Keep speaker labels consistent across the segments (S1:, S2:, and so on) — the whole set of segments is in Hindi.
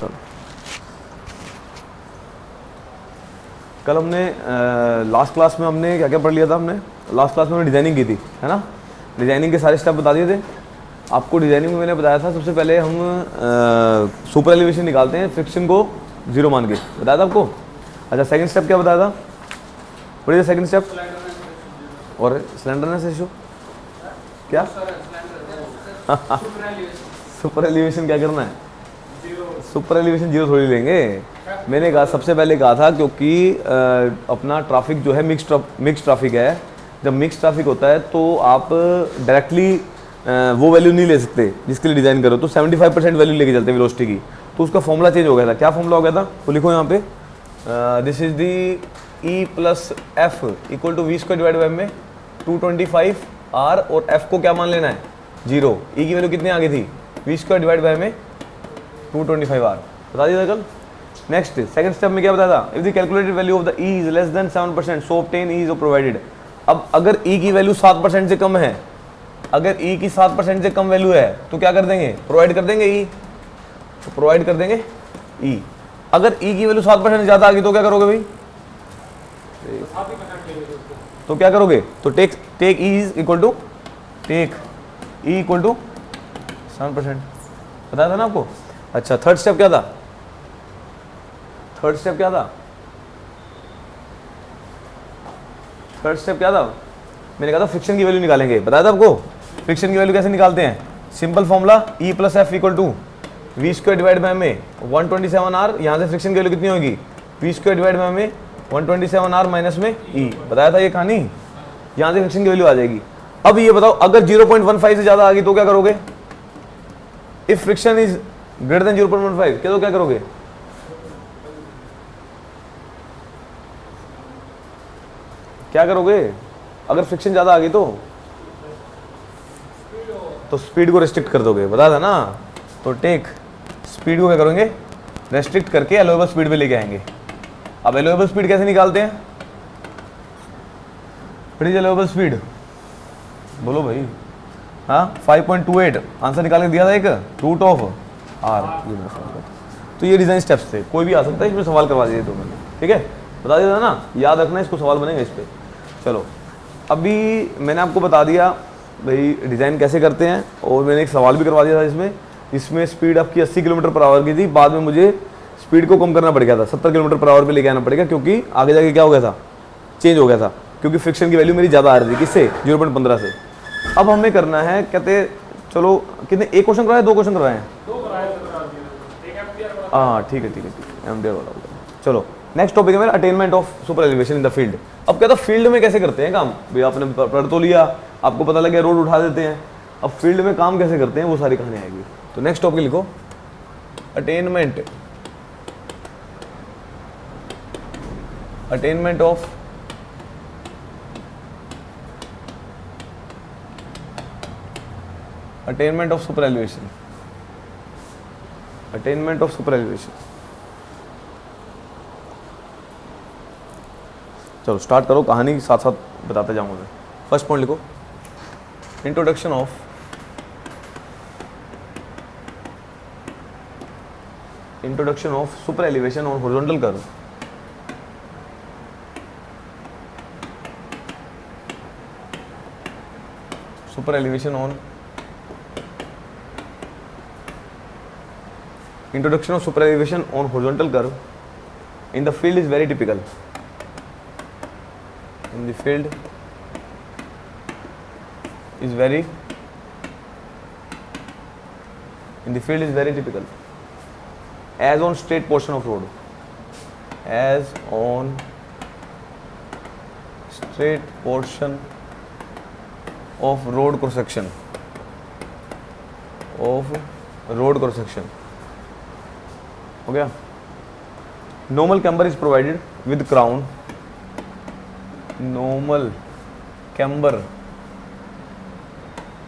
S1: स्टार्ट। कल हमने लास्ट क्लास में हमने क्या क्या पढ़ लिया था? हमने लास्ट क्लास में हमने डिज़ाइनिंग की थी, है ना? डिज़ाइनिंग के सारे स्टेप बता दिए थे आपको। डिज़ाइनिंग में मैंने बताया था सबसे पहले हम सुपर एलिवेशन निकालते हैं फ्रिक्शन को 0 मान के, बताया था आपको। अच्छा, सेकंड स्टेप क्या बताया था? पढ़िए सेकंड स्टेप। और स्लेंडरनेस रेशियो क्या? सुपर एलिवेशन क्या करना है? सुपर एलिवेशन 0 थोड़ी लेंगे। मैंने कहा सबसे पहले कहा था क्योंकि अपना ट्रैफिक जो है मिक्स ट्रैफिक है। जब मिक्स ट्रैफिक होता है तो आप डायरेक्टली वो वैल्यू नहीं ले सकते जिसके लिए डिज़ाइन करो, तो 75% वैल्यू लेके चलते हैं वेलोसिटी की। तो उसका फॉर्मूला चेंज हो गया था। क्या फॉर्मूला हो गया था वो लिखो यहाँ पे। This is the E plus F equal to V² divide by में 225 R, और F को क्या मान लेना है? 0। E की वैल्यू कितनी आ गई थी? V² डिवाइड बाई में 225 R। बता दिया था कल। नेक्स्ट सेकंड स्टेप में क्या बताया था? If the calculated value of the E is less than 7%, so obtain E is provided. अब अगर E की वैल्यू 7% से कम है, अगर E की 7% से कम वैल्यू है तो क्या कर देंगे? प्रोवाइड कर देंगे E, तो प्रोवाइड कर देंगे E। अगर E की वैल्यू 7% से ज़्यादा आ गई तो क्या करोगे भाई? तो क्या करोगे? तो take E is equal to take E equal to 7%। बताया था ना आपको। अच्छा, थर्ड स्टेप क्या था? थर्ड स्टेप क्या था? थर्ड स्टेप क्या था? मैंने कहा था फ्रिक्शन की वैल्यू निकालेंगे, बताया था आपको। फ्रिक्शन की वैल्यू कैसे निकालते हैं? Simple formula E plus F equal to V² divide by में 127 R। यहाँ से फ्रिक्शन की वैल्यू कितनी होगी? V² डिवाइड बाई में 127 R माइनस में E। बताया था ये कहानी। यहाँ से फ्रिक्शन की वैल्यू आ जाएगी। अब ये बताओ, अगर 0.15 से ज़्यादा आ गई तो क्या करोगे? If friction is greater than 0.15 क्या, तो क्या करोगे? क्या करोगे अगर फ्रिक्शन ज़्यादा आ गई तो स्पीड को रेस्ट्रिक्ट कर दोगे, बताया था ना। तो टेक स्पीड को क्या करेंगे? रेस्ट्रिक्ट करके अलोवेबल स्पीड पे लेके आएंगे। अब अलोवेबल स्पीड कैसे निकालते हैं? What is allowable speed? बोलो भाई। हाँ, 5.28 आंसर निकाल के दिया था एक, रूट ऑफ R। तो ये डिज़ाइन स्टेप्स थे, कोई भी आ सकता है इसमें सवाल करवा दीजिए तो मैंने, ठीक है, बता दिया था ना। याद रखना, इसको सवाल बनेगा इस पर। चलो, अभी मैंने आपको बता दिया भाई डिज़ाइन कैसे करते हैं, और मैंने एक सवाल भी करवा दिया था इसमें स्पीड आपकी 80 किलोमीटर पर आवर की थी। बाद में मुझे स्पीड को कम करना पड़ गया था, 70 किलोमीटर पर आवर पे लेके आना पड़ेगा, क्योंकि आगे जाके क्या हो गया था? चेंज हो गया था, क्योंकि फ्रिक्शन की वैल्यू मेरी ज़्यादा आ रही थी। किससे? 0.15 से। अब हमें करना है, कहते चलो कितने, एक क्वेश्चन कराए, 2 क्वेश्चन कराए हैं? हाँ ठीक है, एम्पियर वाला हो गया। चलो, नेक्स्ट टॉपिक है मेरा attainment of super elevation in the field. अब क्या था, फील्ड में कैसे करते हैं काम भाई? आपने पढ़ तो लिया, आपको पता लग गया रोड उठा देते हैं। अब फील्ड में काम कैसे करते हैं वो सारी कहानी आएगी। तो नेक्स्ट टॉपिक लिखो, attainment of super elevation. Attainment of super elevation. चलो स्टार्ट करो, कहानी साथ साथ बताते जाऊंगा मैं। फर्स्ट पॉइंट लिखो, introduction of super elevation on horizontal curve. Super elevation on introduction of super elevation on horizontal curve in the field is very typical. In the field is very typical. As on straight portion of road. As on straight portion of road cross section. हो गया। Normal camber is provided with crown. Normal camber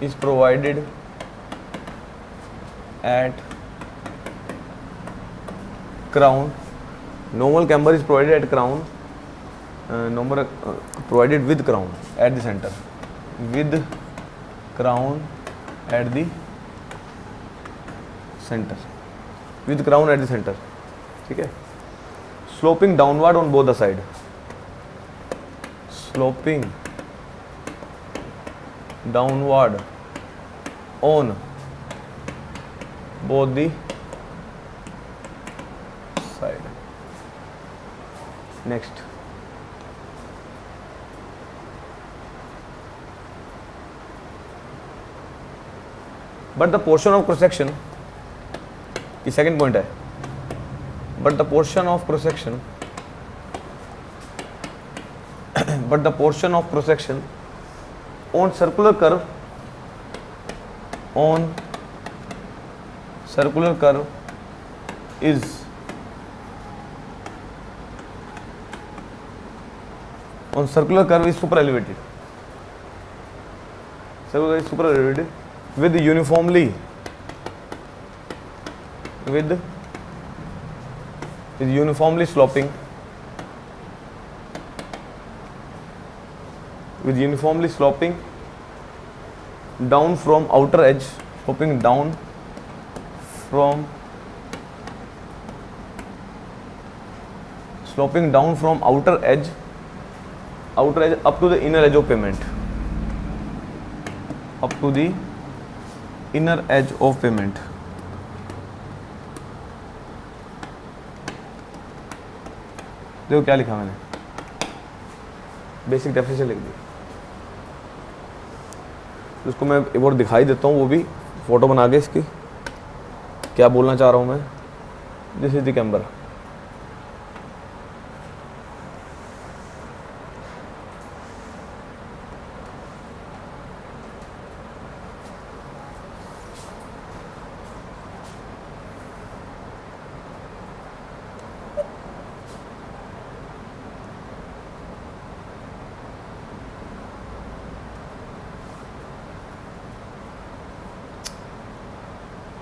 S1: is provided eight crown. Normal camber is provided eight crown. Normal provided with crown at the centre. With crown at the centre. With crown at the centre, ठीक है। Sloping downward on both the side, sloping downward on both the side. Next, but the portion of cross section, ये सेकंड पॉइंट है, but the portion of cross section, but the portion of cross section on circular curve, on circular curve is on circular curve is super elevated, circular is super elevated with uniformly sloping, with uniformly sloping down from outer edge, sloping down from outer edge up to the inner edge of pavement, up to the inner edge of pavement। देखो क्या लिखा मैंने, बेसिक डेफिनेशन लिख दी, उसको मैं एक बार दिखाई देता हूँ, वो भी फोटो बना के इसकी, क्या बोलना चाह रहा हूँ मैं। दिस इज द कैमरा,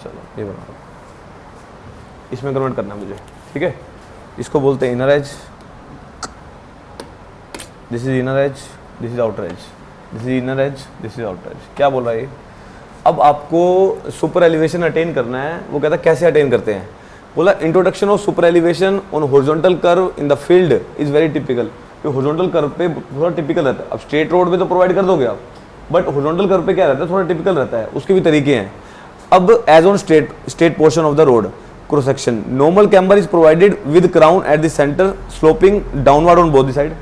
S1: चलो ये बना दो, इसमें कन्वर्ट करना है मुझे, ठीक है। इसको बोलते हैं inner as, this is inner as, this is outer as, this is inner as, this is outer as. क्या बोल रहा है ये? अब आपको सुपर एलिवेशन अटेन करना है, वो कहता है कैसे अटेन करते हैं। बोला introduction of super elevation on horizontal curve in the field is very typical. तो हॉरिजॉन्टल कर्व पे थोड़ा टिपिकल रहता है। अब स्ट्रेट रोड पे तो प्रोवाइड कर दोगे आप, बट हॉरिजॉन्टल कर्व पे क्या रहता है, थोड़ा टिपिकल रहता है, उसके भी तरीके हैं। अब as on straight portion of the road cross section, normal camber is provided with crown at the center sloping downward on both the side.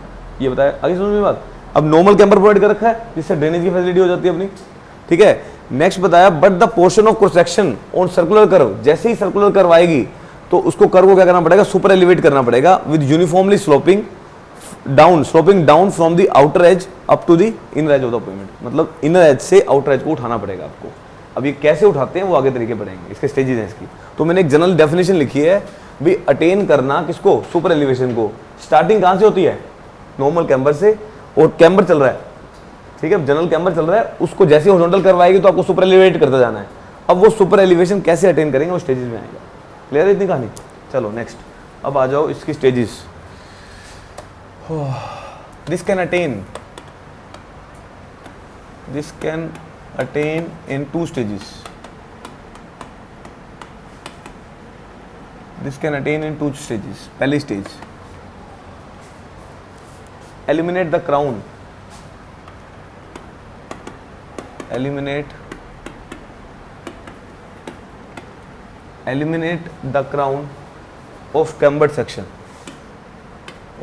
S1: ये बताया, आगे समझ में बात। अब नॉर्मल कैम्बर प्रोवाइड कर रखा है जिससे ड्रेनेज की फैसिलिटी हो जाती है अपनी, ठीक है। नेक्स्ट बताया but the portion of cross section on circular curve, जैसे ही सर्कुलर कर्व आएगी तो उसको कर्व को क्या करना पड़ेगा, सुपर एलिवेट करना पड़ेगा with uniformly sloping down from the outer edge up to the inner edge of the point. मतलब इनर एज से आउटर एज को उठाना पड़ेगा आपको। अब ये कैसे उठाते हैं वो आगे तरीके पढ़ेंगे, इसके स्टेजेस हैं इसकी। तो मैंने एक जनरल डेफिनेशन लिखी है भी, अटेन करना किसको, सुपर एलिवेशन को। स्टार्टिंग कहां से होती है, नॉर्मल कैम्बर से, और कैम्बर चल रहा है, ठीक है, जनरल कैम्बर चल रहा है, उसको जैसे हॉरिजॉन्टल कर्व आएगी तो आपको सुपर एलिवेट करता जाना है। अब वो सुपर एलिवेशन कैसे अटेन करेंगे वो स्टेजेस में आएगा। क्लियर है इतनी कहानी? चलो नेक्स्ट, अब आ जाओ इसकी stages. This can attain in two stages. This can attain in two stages. पहली stage, eliminate the crown, eliminate the crown of cambered section,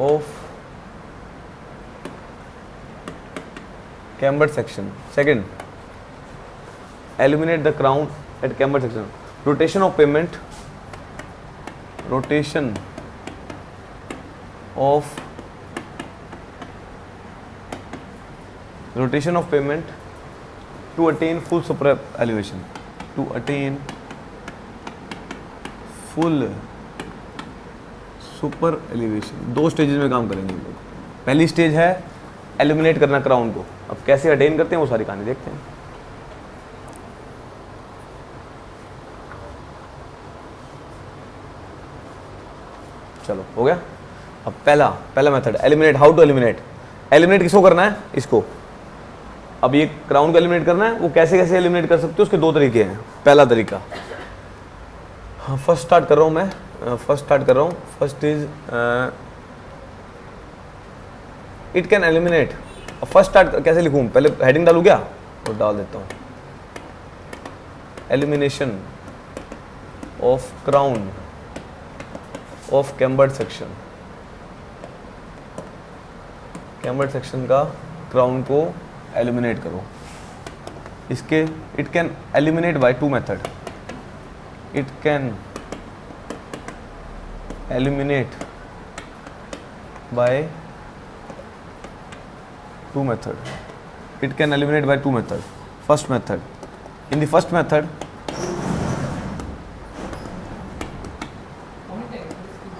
S1: of cambered section. Second, eliminate the crown at camber section. Rotation of pavement, rotation of pavement to attain full super elevation, to attain full super elevation। दो स्टेजेस में काम करेंगे हम लोग। पहली स्टेज है एलिमिनेट करना क्राउन को। अब कैसे अटेन करते हैं वो सारी कहानी देखते हैं। चलो हो गया। अब पहला method eliminate. How to eliminate किसको करना है, इसको। अब ये क्राउन को एलिमिनेट करना है, वो कैसे एलिमिनेट कर सकते हो, उसके दो तरीके हैं। पहला तरीका, हाँ फर्स्ट स्टार्ट कर रहा हूँ मैं, फर्स्ट स्टार्ट कर रहा हूँ। First is it can eliminate. First start कैसे लिखूँ, पहले हेडिंग डालूँ क्या, और डाल देता हूँ elimination of crown of cambered section. Cambered section का क्राउन को एलिमिनेट करो। इसके it can eliminate by two method. It can eliminate by two method. It can eliminate by two method. First method, in the first method,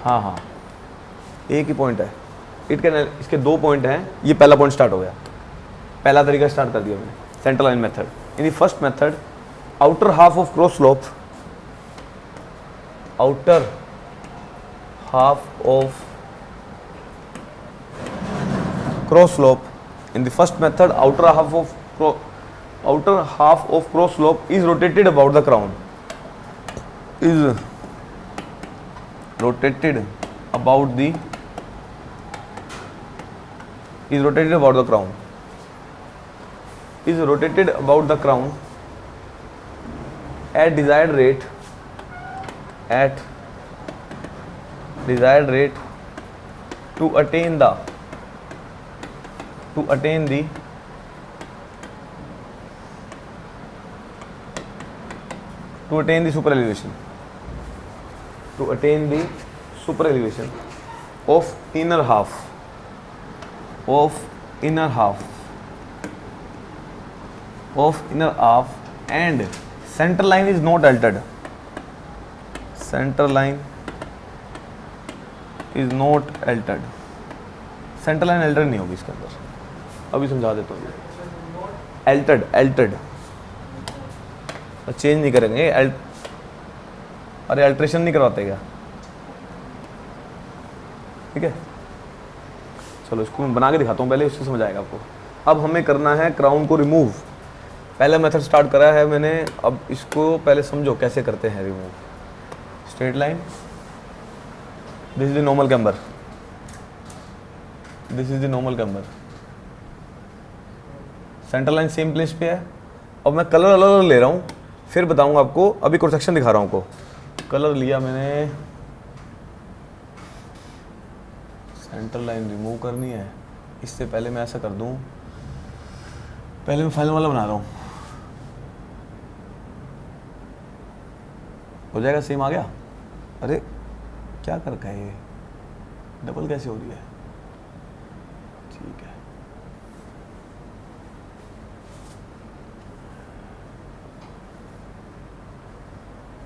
S1: हाँ हाँ एक ही पॉइंट है। इट कैन, इसके दो पॉइंट हैं, ये पहला पॉइंट स्टार्ट हो गया, पहला तरीका स्टार्ट कर दिया मैंने, central line method. In the first method, outer half of cross slope, outer half of cross slope, in the first method outer half of cross slope is rotated about the crown, is rotated about the is rotated about the crown, is rotated about the crown at desired rate, at desired rate to attain the super elevation, to attain the super elevation of inner half, of inner half, of inner half, and center line is not altered, center line is not altered, centre line Altered नहीं होगी इसके अंदर, अभी समझा देता हूँ। अल्टर्ड, अल्टर्ड चेंज नहीं करेंगे, अरे अल्ट्रेशन नहीं करवाते क्या, ठीक है। चलो इसको मैं बना के दिखाता हूँ, पहले उससे समझ आएगा आपको। अब हमें करना है क्राउन को रिमूव। पहला मेथड स्टार्ट करा है मैंने, अब इसको पहले समझो कैसे करते हैं remove. Straight line, this is the normal camber, this is the normal camber, centre line same place पे है। अब मैं कलर अलग अलग ले रहा हूँ, फिर बताऊंगा आपको। अभी क्रॉस सेक्शन दिखा रहा हूँ आपको। कलर लिया मैंने, सेंटर लाइन रिमूव करनी है। इससे पहले मैं ऐसा कर दूं, पहले मैं फाइनल वाला बना रहा हूँ, हो जाएगा। सेम आ गया। अरे क्या कर रखा है ये, डबल कैसे हो रही है, ठीक है।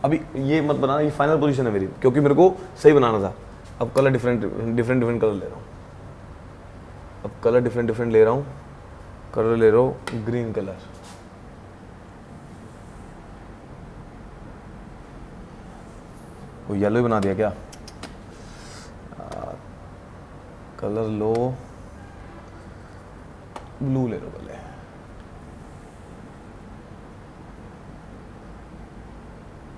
S1: अभी ये मत बनाना, ये फाइनल पोजीशन है मेरी, क्योंकि मेरे को सही बनाना था। अब कलर डिफरेंट कलर ले रहा हूँ, अब कलर डिफरेंट ले रहा हूँ। कलर ले रहा हूँ ग्रीन कलर, वो येलो ही बना दिया क्या। कलर लो, ब्लू ले लो पहले।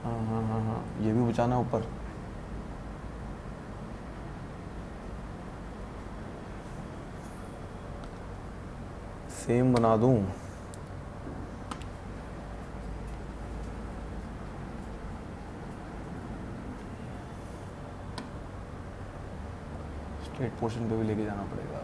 S1: हाँ, ये भी बचाना ऊपर। सेम बना दूं, स्ट्रेट पोर्शन पे भी लेके जाना पड़ेगा।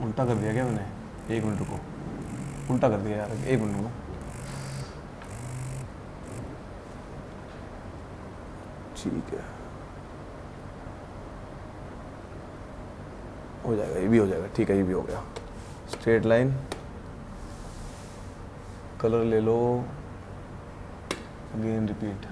S1: उल्टा कर दिया क्या मैंने, एक मिनट रुको, उल्टा कर दिया यार, एक मिनट रुको। ठीक है, हो जाएगा, ये भी हो जाएगा, ठीक है, ये भी हो गया। स्ट्रेट लाइन, कलर ले लो, अगेन रिपीट।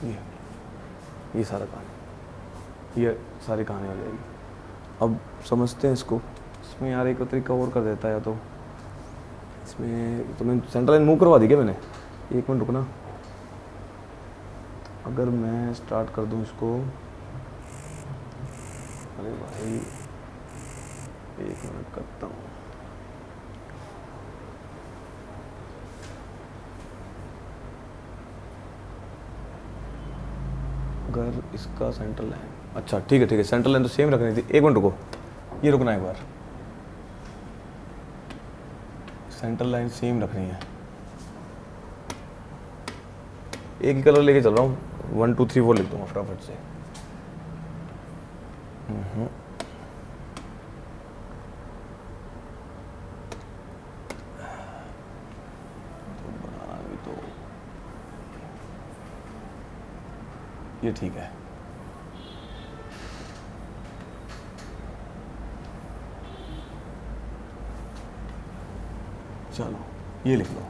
S1: ये सारा कहानी, ये सारी कहानी हो जाएगी। अब समझते हैं इसको। इसमें यार एक तरीका और कर देता है, या तो इसमें तो मैंने सेंटर लाइन मूव करवा दी क्या मैंने? एक मिनट रुकना, अगर मैं स्टार्ट कर दूं इसको, अरे भाई एक मिनट करता हूँ। अगर इसका सेंटर लाइन, अच्छा ठीक है, सेंटर लाइन तो सेम रखनी थी। एक मिनट रुको, ये रुकना एक बार, सेंटर लाइन सेम रखनी है। एक ही कलर लेके चल रहा हूँ, 1 2 3 4 लिख दूंगा फटाफट से। तो बनाना भी तो ये ठीक है। चलो ये लिख लो।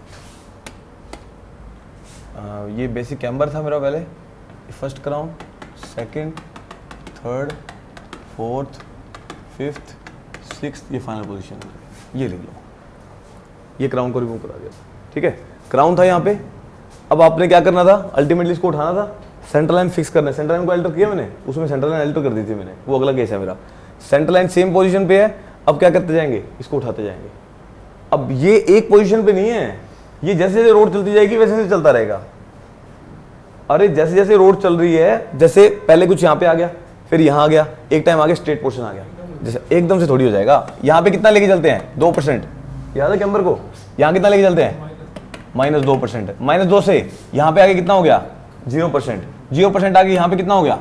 S1: ये बेसिक कैम्बर था मेरा पहले, first crown, second, third, fourth, fifth, sixth, ये फाइनल पोजीशन है। ये लिख लो, ये क्राउन को रिमूव करा दिया था, ठीक है। क्राउन था यहाँ पे, अब आपने क्या करना था, अल्टीमेटली इसको उठाना था, सेंटर लाइन फिक्स करना है। सेंटर लाइन को अल्टर किया मैंने, उसमें सेंटर लाइन अल्टर कर दी थी मैंने, वो अगला केस है मेरा। सेंटर लाइन सेम पोजीशन पे है, अब क्या करते जाएंगे, इसको उठाते जाएंगे। अब ये एक पोजीशन पे नहीं है, ये जैसे जैसे रोड चलती जाएगी वैसे वैसे चलता रहेगा। अरे जैसे जैसे रोड चल रही है, जैसे पहले कुछ यहाँ पे आ गया, फिर यहाँ आ गया, एक टाइम आगे स्ट्रेट पोर्शन आ गया, जैसे एकदम से थोड़ी हो जाएगा। यहाँ पे कितना लेके चलते हैं, 2%, याद है कैम्बर को, यहाँ कितना लेके चलते हैं, -2%। -2 से यहाँ पे आगे कितना हो गया, 0%। 0% आगे यहाँ पे कितना हो गया,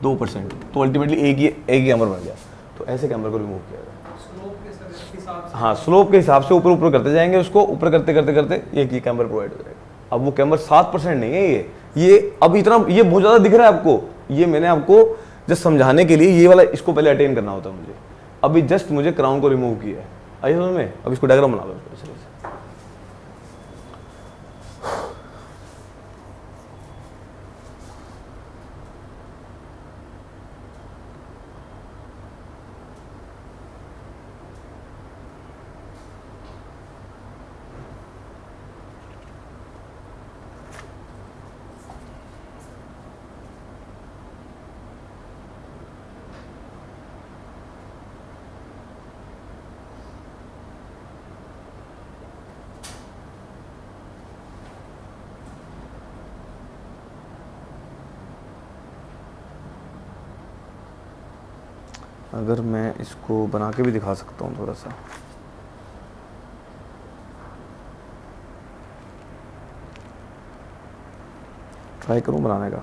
S1: 2%। तो अल्टीमेटली एक ही कैम्बर बन गया। तो ऐसे कैम्बर को रिमूव किया जाए। हाँ, स्लोप के हिसाब से ऊपर ऊपर करते जाएंगे, उसको ऊपर करते करते करते एक ही कैम्बर प्रोवाइड हो जाएगा। अब वो कैम्बर 7% नहीं है, ये अब इतना, ये बहुत ज़्यादा दिख रहा है आपको। ये मैंने आपको जस्ट समझाने के लिए ये वाला इसको पहले अटेन करना होता है मुझे। अभी जस्ट मुझे क्राउन को रिमूव किया है, आइए समझ में। अब इसको डायग्राम बना लो। अगर मैं इसको बना के भी दिखा सकता हूँ थोड़ा सा, ट्राई करूँ बनाने का,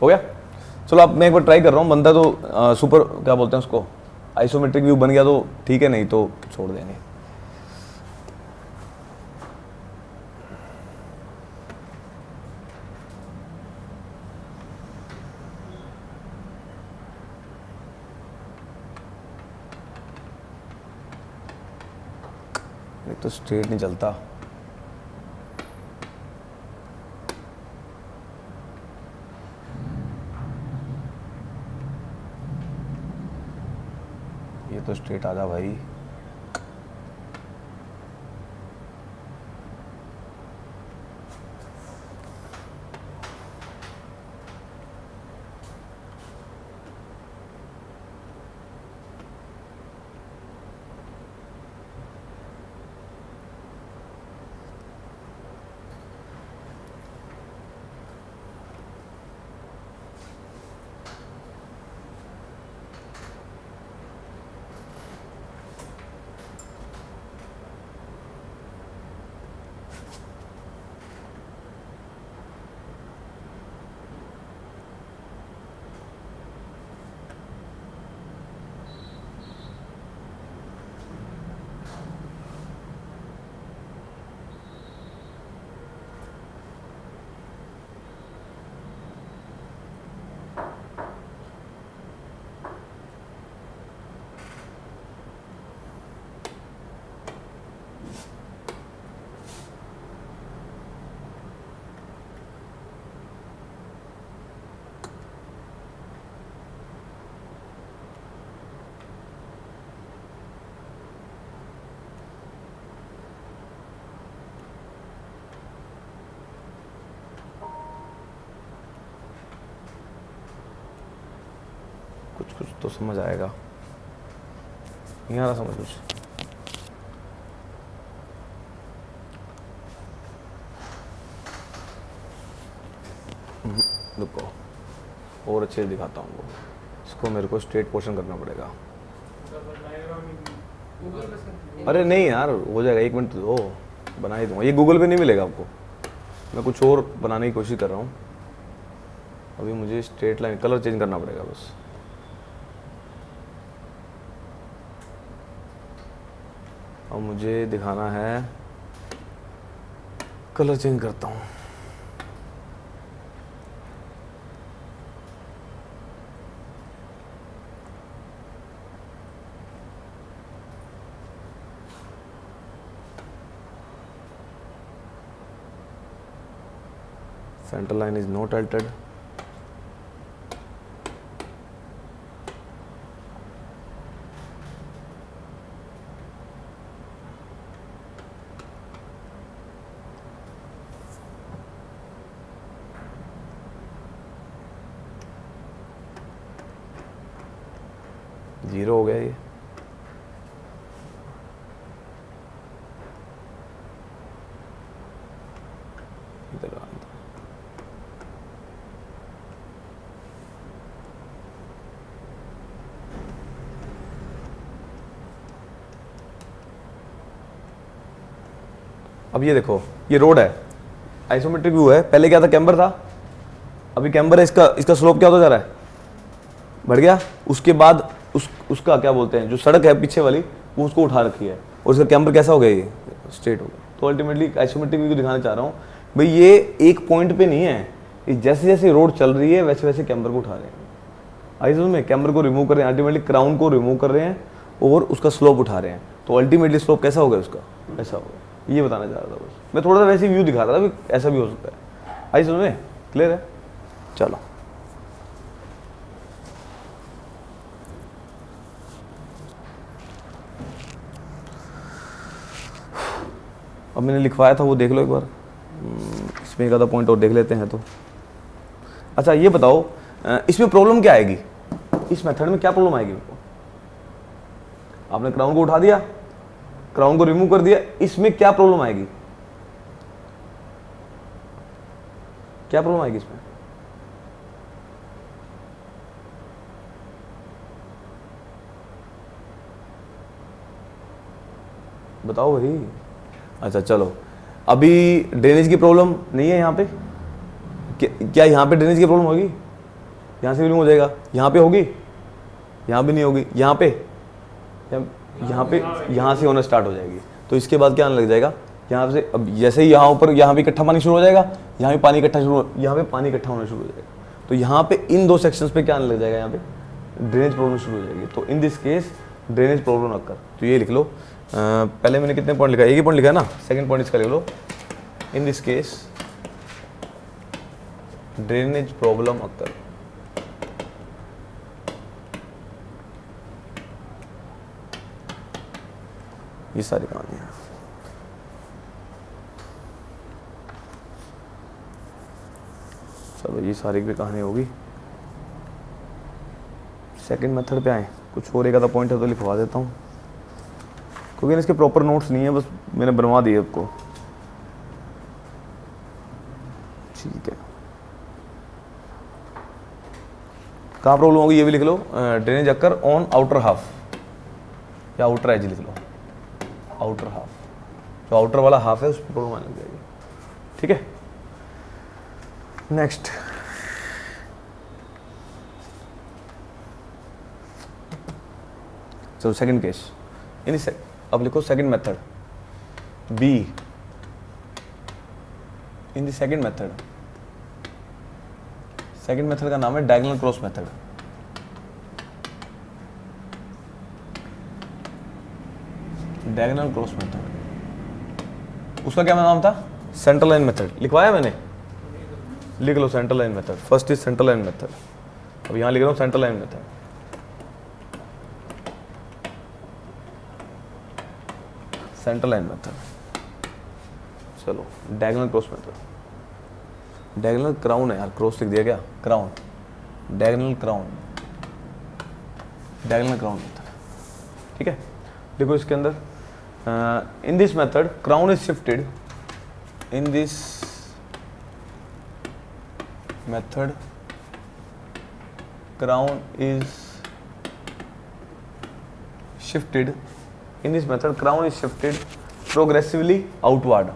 S1: हो गया। चलो अब मैं एक बार ट्राई कर रहा हूँ, बनता तो सुपर क्या बोलते हैं उसको, आइसोमेट्रिक व्यू बन गया तो ठीक है, नहीं तो छोड़ देंगे। तो स्ट्रेट नहीं चलता, ये तो स्ट्रेट आ जा भाई। तो समझ आएगा, नहीं आ रहा समझ कुछ। रुको और अच्छे से दिखाता हूँ वो। इसको मेरे को स्ट्रेट पोर्शन करना पड़ेगा। अरे नहीं यार, हो जाएगा, 1 मिनट दो, बना ही दूंगा। ये गूगल पे नहीं मिलेगा आपको, मैं कुछ और बनाने की कोशिश कर रहा हूँ। अभी मुझे स्ट्रेट लाइन कलर चेंज करना पड़ेगा बस। अब मुझे दिखाना है, कलर चेंज करता हूँ। Center line is not altered. Zero हो गया ये। इधर आ। अब ये देखो, ये रोड है, आइसोमेट्रिक व्यू है। पहले क्या था, कैम्बर था, अभी कैम्बर है, इसका स्लोप क्या होता जा रहा है, बढ़ गया। उसके बाद उसका क्या बोलते हैं, जो सड़क है पीछे वाली, वो उसको उठा रखी है, और इसका कैम्बर कैसा हो गया, ये स्ट्रेट हो गया। तो अल्टीमेटली आइसोमेट्रिक व्यू दिखाना चाह रहा हूँ भाई, ये एक पॉइंट पे नहीं है, ये जैसे जैसे रोड चल रही है वैसे वैसे कैम्बर को उठा रहे हैं। आई समझ में, कैम्बर को रिमूव कर रहे हैं, अल्टीमेटली क्राउन को रिमूव कर रहे हैं और उसका स्लोप उठा रहे हैं। तो अल्टीमेटली स्लोप कैसा होगा उसका, ऐसा होगा। ये बताना चाह रहा था बस, मैं थोड़ा सा वैसे व्यू दिखा रहा था, ऐसा भी हो सकता है। आई समझ में, क्लियर है। चलो अब मैंने लिखवाया था वो देख लो एक बार, इसमें एक आधा पॉइंट और देख लेते हैं। तो अच्छा ये बताओ, इसमें प्रॉब्लम क्या आएगी, इस मेथड में क्या प्रॉब्लम आएगी मेरे को। आपने क्राउन को उठा दिया, क्राउन को रिमूव कर दिया, इसमें क्या प्रॉब्लम आएगी, क्या प्रॉब्लम आएगी इसमें। बताओ भाई। अच्छा चलो, अभी ड्रेनेज की प्रॉब्लम नहीं है यहाँ पे, क्या यहाँ पे ड्रेनेज की प्रॉब्लम होगी, यहाँ से भी हो जाएगा, यहाँ पे होगी, यहाँ भी नहीं होगी, यहाँ पे यहाँ से होना स्टार्ट हो जाएगी। तो इसके बाद क्या आने लग जाएगा, यहाँ से। अब जैसे ही यहाँ ऊपर यहाँ भी इकट्ठा पानी शुरू हो जाएगा, यहाँ भी पानी इकट्ठा यहाँ पे पानी इकट्ठा होना शुरू हो जाएगा। तो यहाँ पे इन दो सेक्शंस पे क्या आने लग जाएगा, यहाँ पे ड्रेनेज प्रॉब्लम शुरू हो जाएगी। तो इन this case drainage problem occur. तो ये लिख लो, पहले मैंने कितने पॉइंट लिखा है, एक ही पॉइंट लिखा है ना, सेकंड पॉइंट इसका लिख लो। In this case drainage problem occur. ये सारी कहानी है। चलो ये सारी भी कहानी होगी। सेकंड मेथड पे आए, कुछ और एक आधा पॉइंट है तो लिखवा देता हूँ, क्योंकि इसके प्रॉपर नोट्स नहीं है, बस मैंने बनवा दिए आपको। ठीक है, कहाँ प्रॉब्लम होगी ये भी लिख लो, drainage occur on outer half या आउटर एज लिख लो, आउटर हाफ, जो आउटर वाला हाफ है उस पर प्रॉब्लम आने लग जाएगी। ठीक है, नेक्स्ट चलो सेकंड केस। अब लिखो second method b. In the second method का नाम है diagonal cross method. Diagonal cross method, उसका क्या नाम था, सेंटर लाइन मेथड। लिखवाया मैंने, लिख लो centre line method. First is centre line method. अब यहां लिख रहा हूं centre line method. Centre line method. चलो diagonal cross method. Diagonal crown है यार, क्रॉस लिख दिया क्या, crown, diagonal crown. Diagonal crown method, ठीक है। देखो इसके अंदर in this method crown is shifted, in this method crown is shifted, in this method crown is shifted progressively outward,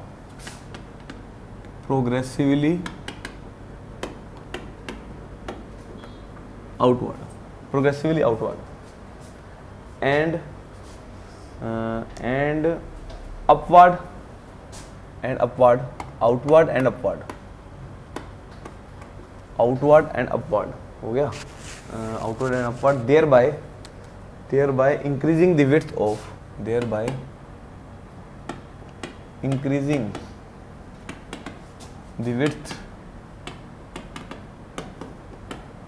S1: progressively outward, progressively outward, and upward and upward, outward and upward, outward and upward हो गया, outward and upward, thereby increasing the width of, thereby increasing the width,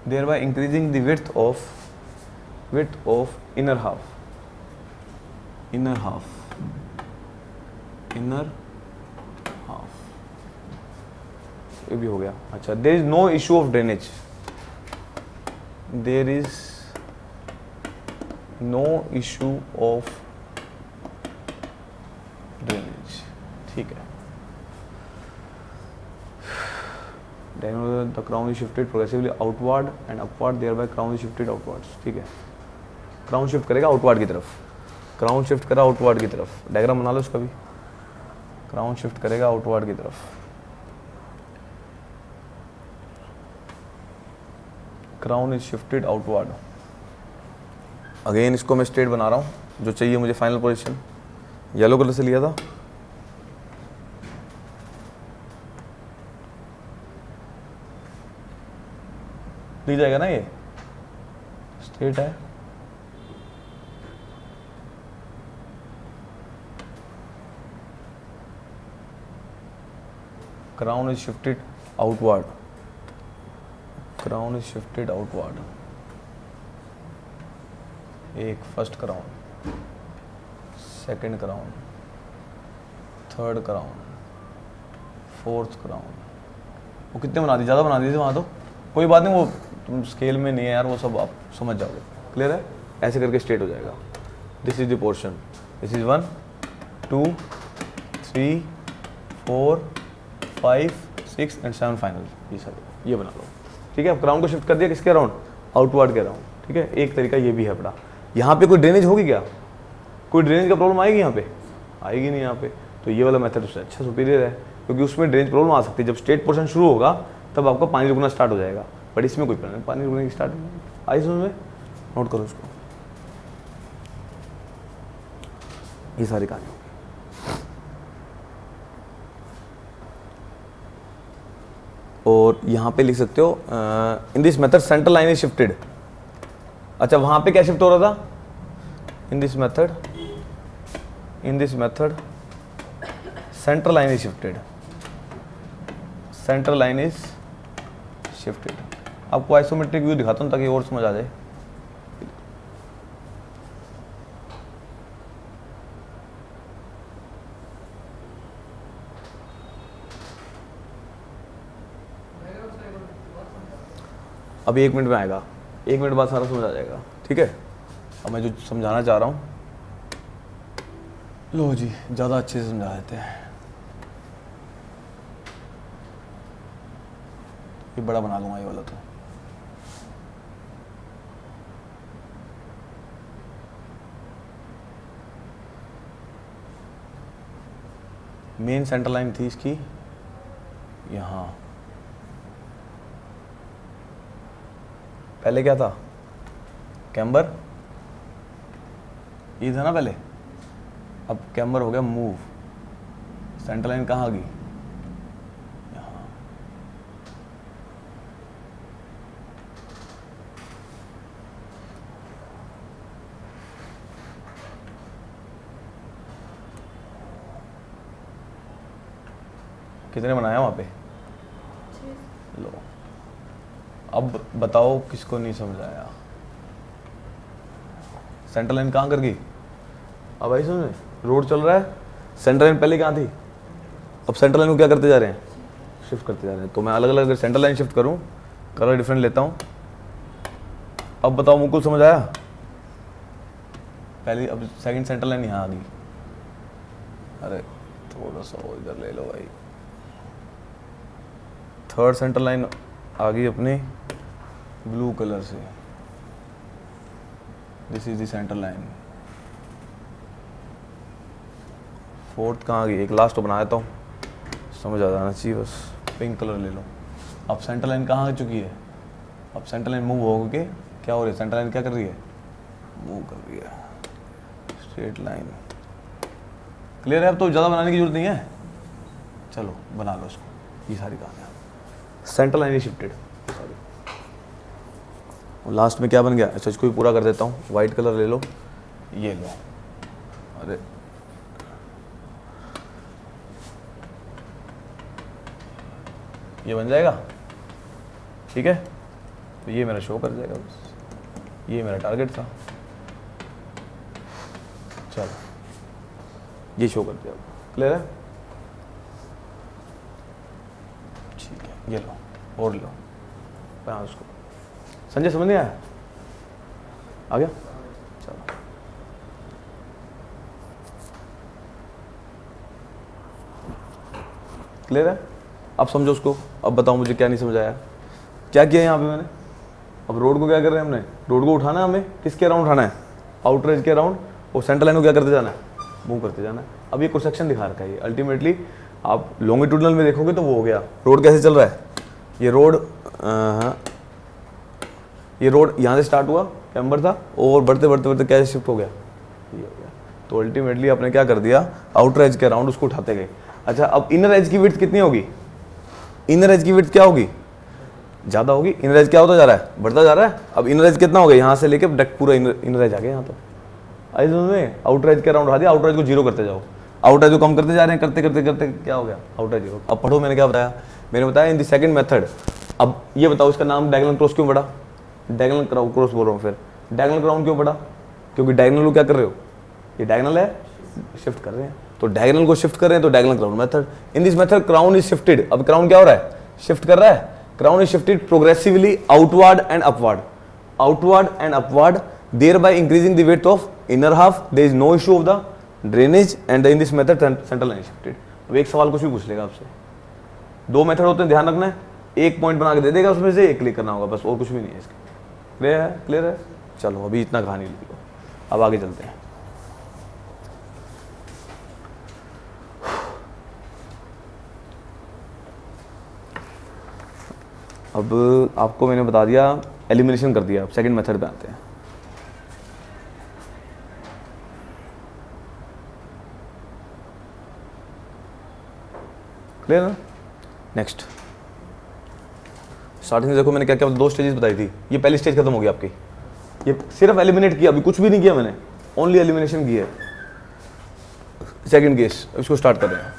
S1: thereby increasing the width of inner half, inner half, inner half, ये भी हो गया। अच्छा, there is no issue of drainage, there is no issue of drainage, ठीक है। The crown is shifted progressively outward and upward, thereby crown is shifted outwards, ठीक है। क्राउन शिफ्ट करेगा आउटवर्ड की तरफ, क्राउन शिफ्ट करा आउटवर्ड की तरफ, डायग्राम बना लो इसका भी, क्राउन शिफ्ट करेगा आउटवर्ड की तरफ, crown is shifted outward. Again इसको मैं स्ट्रेट बना रहा हूँ, जो चाहिए मुझे फाइनल पोजीशन, येलो कलर से लिया था, ली जाएगा ना, ये स्ट्रेट है, crown is shifted outward, crown is shifted outward, एक first crown, second crown, third crown, fourth crown, वो कितने बना दी, ज़्यादा बना दी थी वहाँ, तो कोई बात नहीं, वो तुम स्केल में नहीं है यार, वो सब आप समझ जाओगे, क्लियर है, ऐसे करके स्ट्रेट हो जाएगा। This is the portion, this is 1 2 3 4 5 6 and 7 final, ये सारे ये बना लो, ठीक है। अब क्राउन को शिफ्ट कर दिया किसके अराउंड, आउटवर्ड के अराउंड, ठीक है। एक तरीका ये भी है बड़ा। यहाँ पे कोई ड्रेनेज होगी क्या, कोई ड्रेनेज का प्रॉब्लम आएगी यहाँ पे, आएगी नहीं यहाँ पे, तो ये वाला मेथड उससे अच्छा सुपीरियर है, क्योंकि उसमें ड्रेनेज प्रॉब्लम आ सकती है। जब स्ट्रेट पोर्शन शुरू होगा तब आपका पानी रुकना स्टार्ट हो जाएगा, बट इसमें कोई प्रॉब्लम, पानी रुकने की स्टार्ट आई समझ में, नोट करो इसको, ये सारी कहानी। और यहाँ पे लिख सकते हो इन this method central line is shifted. अच्छा, वहाँ पे क्या शिफ्ट हो रहा था, इन this method central line is shifted, central line is shifted. आपको आइसोमेट्रिक व्यू दिखाता हूँ ताकि और समझ आ जाए। अभी 1 मिनट में आएगा, 1 मिनट बाद सारा समझ आ जाएगा, ठीक है। अब मैं जो समझाना चाह रहा हूँ, लो जी, ज़्यादा अच्छे से समझा देते हैं। ये बड़ा बना लूँगा ये वाला, तो मेन सेंटर लाइन थी इसकी यहाँ, पहले क्या था, कैम्बर, ये था ना पहले, अब कैम्बर हो गया मूव, सेंटर लाइन कहाँ आ गई, यहाँ। कितने बनाया वहाँ पे, लो। अब बताओ किसको नहीं समझ आया, सेंट्रल लाइन कहाँ कर गई, अब भाई सुन, रोड चल रहा है, सेंट्रल लाइन पहले कहाँ थी, अब सेंट्रल लाइन को क्या करते जा रहे हैं, शिफ्ट करते जा रहे हैं। तो मैं अलग अलग अगर सेंट्रल लाइन शिफ्ट करूँ, कलर डिफरेंट लेता हूँ। अब बताओ मुकुल समझ आया, पहले अब सेकंड सेंटर लाइन यहाँ आ गई, अरे थोड़ा सा इधर ले लो भाई, थर्ड सेंटर लाइन आ गई अपनी ब्लू कलर से, this is the centre line. Fourth कहाँ आ गई, एक लास्ट तो बना देता हूँ, समझ आ जाना चाहिए बस। पिंक कलर ले लो। अब सेंटर लाइन कहाँ आ चुकी है, अब सेंटर लाइन मूव हो के क्या हो रही है, सेंटर लाइन क्या कर रही है, मूव कर रही है, स्ट्रेट लाइन। क्लियर है, अब तो ज़्यादा बनाने की जरूरत नहीं है, चलो बना लो इसको, ये सारी कहानियाँ। Centre line shifted, sorry. Last में क्या बन गया, अच्छा इसको भी पूरा कर देता हूँ। वाइट कलर ले लो, ये लो, अरे ये बन जाएगा, ठीक है। तो ये मेरा शो कर जाएगा बस, ये मेरा टारगेट था, चलो ये शो कर दिया। क्लियर है, ठीक है, ये लो और लो, बना उसको। संजय समझ नहीं आया, आ गया, चलो। क्लियर है, अब समझो उसको। अब बताओ मुझे क्या नहीं समझ आया, क्या किया यहाँ पे मैंने। अब रोड को क्या कर रहे हैं हमने, रोड को उठाना है हमें, किसके अराउंड उठाना है, आउटर एज के अराउंड, और सेंटर लाइन को क्या करते जाना है, मूव करते जाना है। अब ये क्रॉस सेक्शन दिखा रखा है, ये अल्टीमेटली आप लॉन्गिट्यूडनल में देखोगे तो वो हो गया। रोड कैसे चल रहा है, ये रोड यहाँ से स्टार्ट हुआ, कैम्बर था, और बढ़ते बढ़ते बढ़ते कैसे शिफ्ट हो गया, ये हो गया। तो अल्टीमेटली आपने क्या कर दिया, आउटर एज के अराउंड उसको उठाते गए। अच्छा, अब इनर एज की विड्थ कितनी होगी, इनर एज की विड्थ क्या होगी, ज़्यादा होगी। इनर एज क्या होता जा रहा है, बढ़ता जा रहा है। अब इनर एज कितना हो गया, यहाँ से लेके पूरा इनर एज आ गया यहाँ तो। आई समझ में, आउटर एज के अराउंड उठा दिया, आउटर एज को जीरो करते जाओ, आउटर एज को कम करते जा रहे हैं, करते करते करते क्या हो गया, आउटर एज जीरो। अब पढ़ो, मैंने क्या बताया, मैंने बताया इन द सेकंड मेथड। अब ये बताओ इसका नाम डायगोनल क्रॉस क्यों पड़ा, डायगोनल क्रॉस बोल रहा हूँ, फिर डायगोनल क्राउन क्यों पड़ा, क्योंकि डायगोनल को क्या कर रहे हो, ये डायगोनल है, शिफ्ट कर रहे हैं, तो डायगोनल को शिफ्ट कर रहे हैं, तो diagonal crown method. In this method crown is shifted. अब क्राउन क्या हो रहा है, शिफ्ट कर रहा है, crown is shifted progressively outward and upward, outward and upward, thereby increasing the width of inner half. There is no issue of the drainage and in this method central line is shifted. अब एक सवाल कुछ भी पूछ लेगा आपसे, दो मेथड होते हैं, ध्यान रखना है, एक पॉइंट बना के दे देगा, उसमें से एक क्लिक करना होगा बस, और कुछ भी नहीं है इसके। क्लियर है, क्लियर है, चलो अभी इतना कहानी लिख लो, अब आगे चलते हैं। अब आपको मैंने बता दिया, एलिमिनेशन कर दिया, अब सेकंड मेथड पे आते हैं। क्लियर है, नेक्स्ट। स्टार्टिंग में देखो मैंने क्या क्या दो स्टेजेस बताई थी, ये पहली स्टेज खत्म हो गई आपकी, ये सिर्फ एलिमिनेट किया, अभी कुछ भी नहीं किया मैंने, ओनली एलिमिनेशन की है। सेकंड केस, इसको स्टार्ट कर रहे हैं।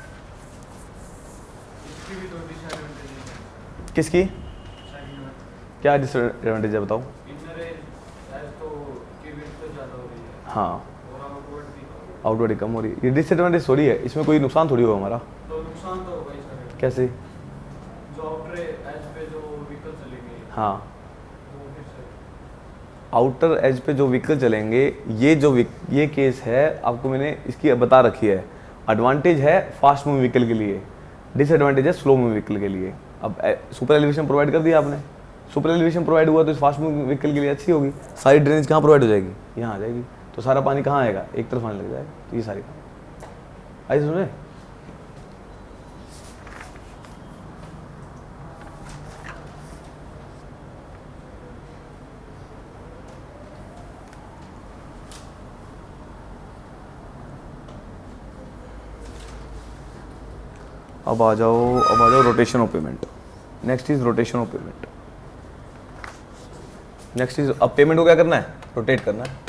S1: किसकी क्या डिसएडवांटेज है बताओ। हाँ, आउटवर्ड कम हो रही है, ये डिसएडवांटेज थोड़ी है, इसमें कोई नुकसान थोड़ी होगा हमारा।
S2: तो नुकसान तो होगा ही सर।
S1: कैसे,
S2: जो आउटर एज पे जो व्हीकल चलेंगे,
S1: हाँ
S2: वो फिर से
S1: आउटर एज पे जो व्हीकल चलेंगे, ये केस है, आपको मैंने इसकी बता रखी है। एडवांटेज है फास्ट मूविंग व्हीकल के लिए, डिसएडवांटेज है स्लो मूविंग व्हीकल के लिए। अब सुपर एलिवेशन प्रोवाइड कर दिया आपने, सुपर एलिवेशन प्रोवाइड हुआ तो फास्ट मूविंग व्हीकल के लिए अच्छी होगी। सारी ड्रेनेज कहाँ प्रोवाइड हो जाएगी, यहाँ आ जाएगी, तो सारा पानी कहाँ आएगा, एक तरफ आने लग जाएगा। तो ये सारी आई सुने। अब आ जाओ rotation of payment. Next is rotation of payment. Next is, अब पेमेंट को क्या करना है, रोटेट करना है।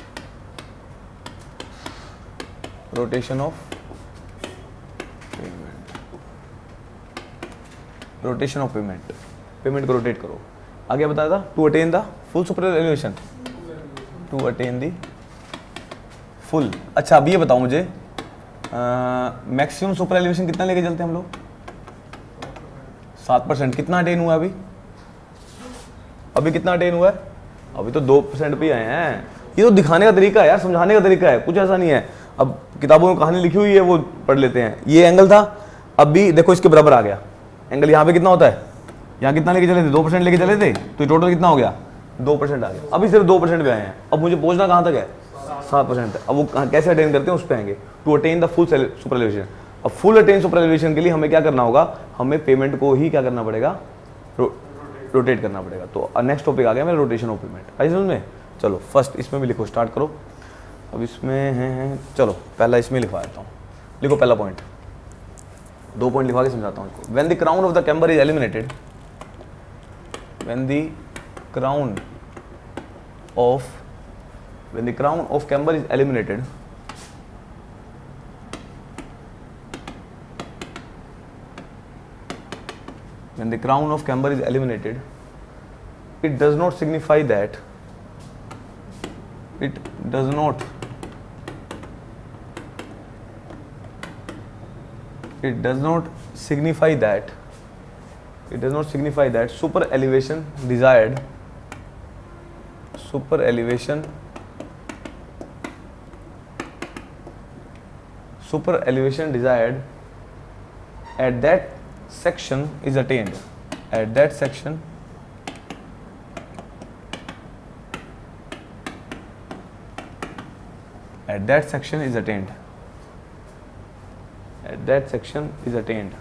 S1: Rotation of payment, rotation of payment, payment को रोटेट करो। आगे बताया था, to attain the full super elevation, to attain the full. अच्छा अब ये बताओ मुझे, मैक्सिमम सुपर एलिवेशन कितना लेके चलते हैं हम लोग, 7%। कितना अटेन हुआ अभी कितना अटेन हुआ है, अभी तो 2% पे आए हैं। ये तो दिखाने का तरीका है यार, समझाने का तरीका है, कुछ ऐसा नहीं है। अब किताबों में कहानी लिखी हुई है वो पढ़ लेते हैं। ये एंगल था, अब भी देखो इसके बराबर आ गया एंगल। यहाँ पे कितना होता है, यहाँ कितना लेके चले थे, 2% लेके चले थे, तो टोटल कितना हो गया 2% आ गया। अभी सिर्फ 2% पे आए हैं, अब मुझे पहुंचना कहाँ तक है 7% है। अब वो कैसे अटेन करते हैं उस पर आएंगे। To attain the full super elevation, अब फुल अटेन सुपर एलिवेशन के लिए हमें क्या करना होगा, हमें पेमेंट को ही क्या करना पड़ेगा, रोटेट करना पड़ेगा। तो नेक्स्ट टॉपिक आ गया मेरा रोटेशन ऑफ पेमेंट। आई समझ में? चलो फर्स्ट इसमें भी लिखो, स्टार्ट करो। अब इसमें है चलो पहला इसमें लिखवा देता हूँ, लिखो पहला पॉइंट, 2 पॉइंट लिखवा के समझाता हूँ इसको। When the crown of the camber is eliminated, when the crown of camber is eliminated, when the crown of camber is eliminated, it does not signify that it does not signify that super elevation desired at that section is attained, at that section is attained,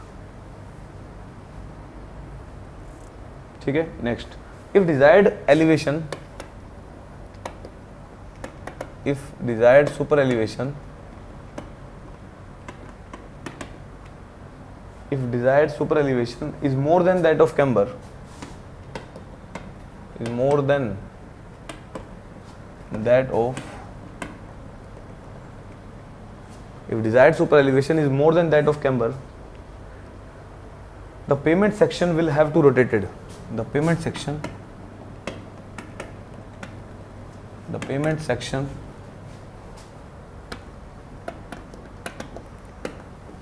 S1: ठीक है। Next, if desired super elevation, if desired super elevation is more than that of camber, if desired super elevation is more than that of camber, the payment section will have to rotated. The payment section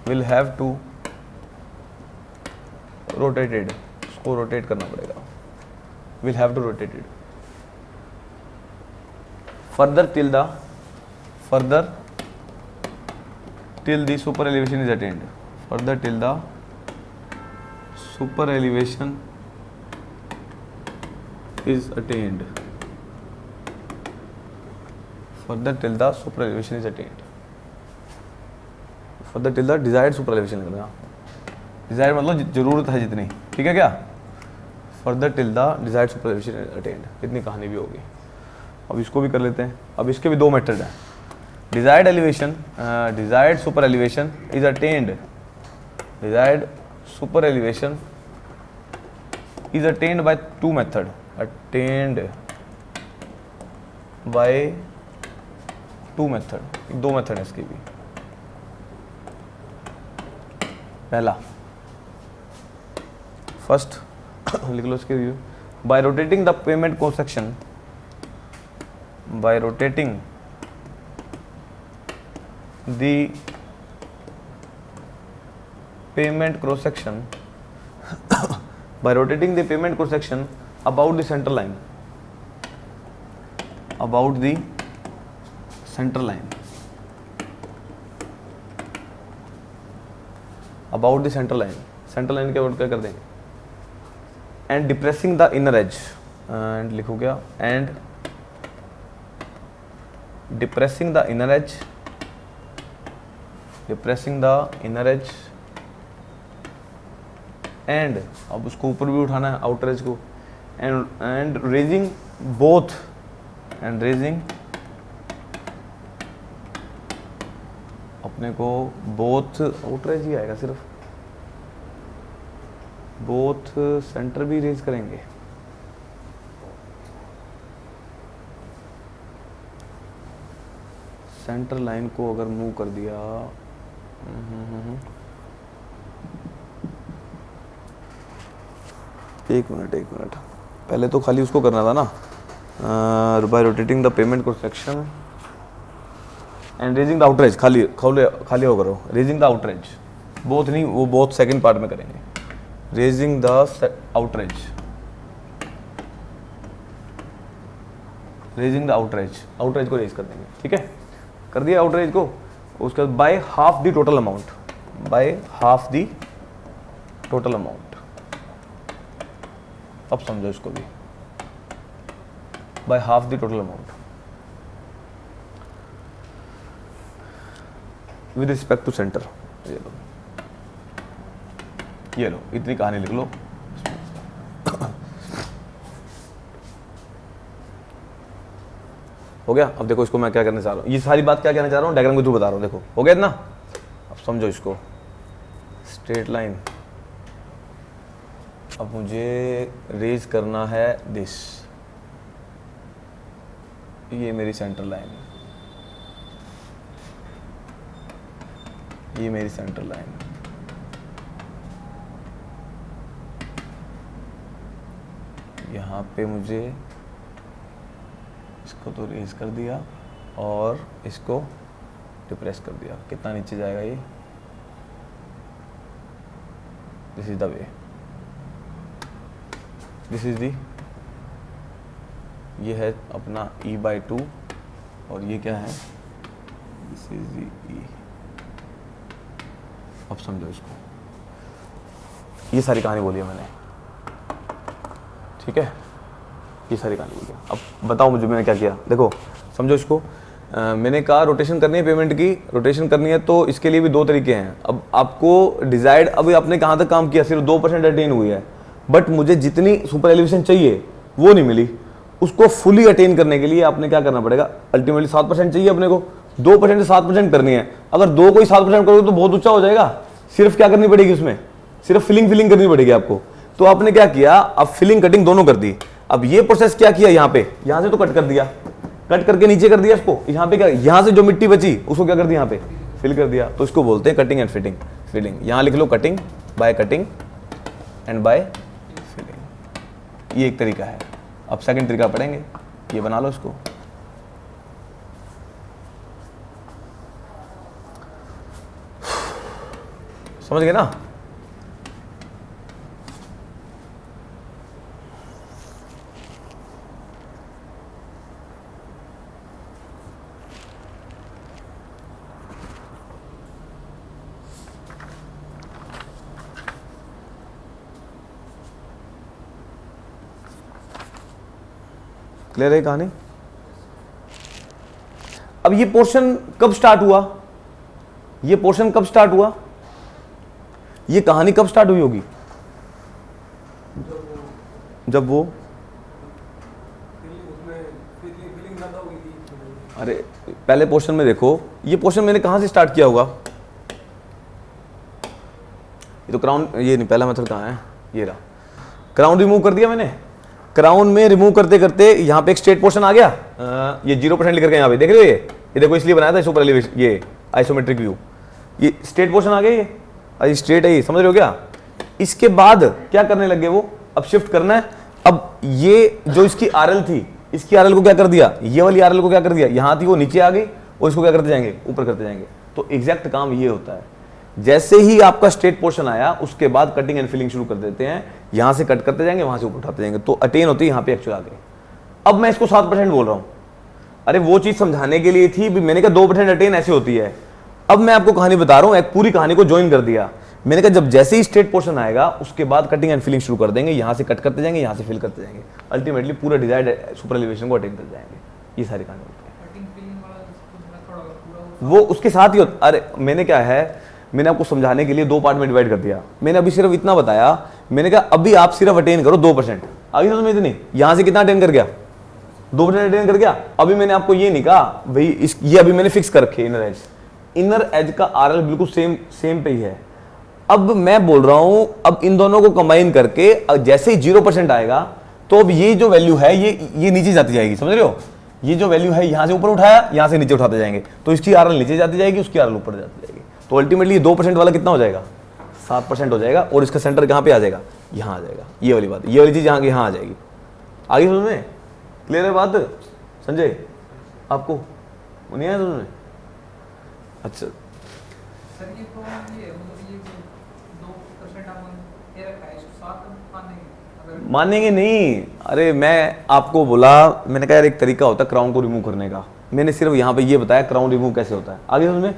S1: will have to rotated, उसको रोटेट करना पड़ेगा, will have to rotated further till the super elevation is attained, further till the super elevation is attained, further till the super elevation is attained, further till the desired super elevation करना, डिजायर मतलब जरूरत है जितनी, ठीक है क्या, further till the desired super elevation attend, इतनी कहानी भी होगी। अब इसको भी कर लेते हैं। अब इसके भी 2 मेथड हैं। Desired super elevation is attained, desired super elevation is attained by 2 method, attained by 2 method, 2 method है इसकी भी। पहला, फर्स्ट लिख लो इसके view, by rotating the pavement cross section, by rotating the pavement cross section, by rotating the pavement cross section about the centre line, about the centre line, about the centre line, centre line के अबाउट क्या कर देंगे, and depressing the inner edge, and लिखो क्या, and depressing the inner as, depressing the inner edge, and अब उसको ऊपर भी उठाना है आउटर एज को, and raising both, and raising अपने को बोथ आउटर एज ही आएगा सिर्फ, बोथ सेंटर भी रेज करेंगे, सेंटर लाइन को अगर मूव कर दिया, एक मिनट पहले तो खाली उसको करना था ना, bye rotating the pavement cross section and raising the outer as, खाली हो करो, raising the outer as, both नहीं, वो बोथ सेकंड पार्ट में करेंगे, raising the outer as raising the outrage, outrage को रेज कर देंगे, ठीक है, कर दिया आउटरेज को। उसके बाद by half the total amount, by half the total amount. अब समझो इसको भी, by half the total amount with respect to centre. ये लो इतनी कहानी लिख लो। हो गया। अब देखो इसको मैं क्या करने चाह रहा हूँ, ये सारी बात क्या कहना चाह रहा हूँ डायग्राम के थ्रू बता रहा हूँ। देखो हो गया इतना। अब समझो इसको, स्ट्रेट लाइन। अब मुझे रेज करना है दिस, ये मेरी सेंटर लाइन है, ये मेरी सेंटर लाइन है। यहाँ पे मुझे इसको तो रेज कर दिया और इसको डिप्रेस कर दिया। कितना नीचे जाएगा ये, this is the way, this is दी, ये है अपना E/2 और ये क्या है, दिस इज दी E। अब समझो इसको, ये सारी कहानी बोली है मैंने, ठीक है, ये सारी कहानी बोली है। अब बताओ मुझे मैंने क्या किया। देखो समझो इसको, मैंने कहा रोटेशन करनी है पेमेंट की, रोटेशन करनी है तो इसके लिए भी दो तरीके हैं। अब आपको डिजायर्ड, अभी आपने कहाँ तक काम किया, सिर्फ 2% अटेन हुई है, बट मुझे जितनी सुपर एलिवेशन चाहिए वो नहीं मिली। उसको फुली अटेन करने के लिए आपने क्या करना पड़ेगा, अल्टीमेटली 7% चाहिए अपने को, 2% से 7% करनी है। अगर 2 को ही 7% करोगे तो बहुत ऊंचा हो जाएगा। सिर्फ क्या करनी पड़ेगी उसमें, सिर्फ फिलिंग करनी पड़ेगी आपको। तो आपने क्या किया, अब फिलिंग कटिंग दोनों कर दी। अब ये प्रोसेस क्या किया, यहाँ पे, यहाँ से तो कट कर दिया, कट करके नीचे कर दिया इसको, यहाँ पे क्या, यहाँ से जो मिट्टी बची उसको क्या कर दिया, यहाँ पे फिल कर दिया। तो इसको बोलते हैं कटिंग एंड फिटिंग। फिलिंग यहाँ लिख लो, cutting by cutting and by filling, ये एक तरीका है। अब सेकंड तरीका पढ़ेंगे, ये बना लो इसको। समझ गए ना। क्लियर है कहानी। अब ये पोर्शन कब स्टार्ट हुआ, ये पोर्शन कब स्टार्ट हुआ, ये कहानी कब स्टार्ट हुई होगी, जब वो अरे पहले पोर्शन में देखो, ये पोर्शन मैंने कहां से स्टार्ट किया होगा, ये तो क्राउन, ये नहीं, पहला मेथड कहां है, ये रहा, क्राउन रिमूव कर दिया मैंने। क्राउन में रिमूव करते करते यहाँ पे एक स्ट्रेट पोर्शन आ गया, ये 0% लिख करके यहाँ पे देख रहे हो, ये देखो इसलिए बनाया था सुपर एलिवेशन, ये आइसोमेट्रिक व्यू, ये स्ट्रेट पोर्शन आ गया, ये स्ट्रेट है, ये समझ रहे हो क्या। इसके बाद क्या करने लगे वो, अब शिफ्ट करना है। अब ये जो इसकी आरएल थी, इसकी आरएल को क्या कर दिया, ये वाली आरएल को क्या कर दिया, यहाँ थी वो नीचे आ गई और इसको क्या करते जाएंगे, ऊपर करते जाएंगे। तो एग्जैक्ट काम ये होता है, जैसे ही आपका स्ट्रेट पोर्शन आया उसके बाद कटिंग एंड फिलिंग शुरू कर देते हैं, यहां से कट करते जाएंगे, वहां से ऊपर उठाते जाएंगे, तो अटेन होती है यहाँ पे एक्चुअल आ गए। अब मैं इसको 7% बोल रहा हूं, अरे वो चीज समझाने के लिए थी, मैंने कहा 2% अटेन ऐसे होती है। अब मैं आपको कहानी बता रहा हूं, एक पूरी कहानी को ज्वाइन कर दिया। मैंने कहा जब जैसे ही स्ट्रेट पोर्शन आएगा उसके बाद कटिंग एंड फिलिंग शुरू कर देंगे, यहां से कट करते जाएंगे, यहां से फिल करते जाएंगे, अल्टीमेटली पूरा डिजायर्ड सुपर एलिवेशन को अटेन कर जाएंगे। ये सारी कहानी होती है, वो उसके साथ ही होता। अरे मैंने क्या है, मैंने आपको समझाने के लिए 2 पार्ट में डिवाइड कर दिया। मैंने अभी सिर्फ इतना बताया, मैंने कहा अभी आप सिर्फ अटेन करो 2%, आगे समझ में इतनी, यहां से कितना अटेन कर गया, 2% अटेन कर गया। अभी मैंने आपको ये नहीं कहा भाई ये अभी मैंने फिक्स कर रखे इनर एज का आरएल बिल्कुल सेम पे ही है। अब मैं बोल रहा हूं, अब इन दोनों को कंबाइन करके जैसे ही 0% आएगा तो अब ये जो वैल्यू है ये नीचे जाती जाएगी, समझ रहे हो। ये जो वैल्यू है यहां से ऊपर उठाया, यहां से नीचे उठाते जाएंगे, तो इसकी आरएल नीचे जाती जाएगी, उसकी आरएल ऊपर जाती जाएगी। तो अल्टीमेटली 2% वाला कितना हो जाएगा, 7% हो जाएगा, और इसका सेंटर कहां पे आ जाएगा, यहां आ जाएगा। ये वाली बात, ये वाली चीज यहां आ जाएगी। आगे समझ में क्लियर है बात संजय, आपको नहीं आया समझ में। अच्छा
S2: सर ये मतलब ये 2% आप दे रखा है, इसको 7 मानने
S1: मानेंगे नहीं। अरे मैं आपको बोला, मैंने कहा यार एक तरीका होता है क्राउन को रिमूव करने का, मैंने सिर्फ यहाँ पे ये बताया क्राउन रिमूव कैसे होता है, आगे समझ में।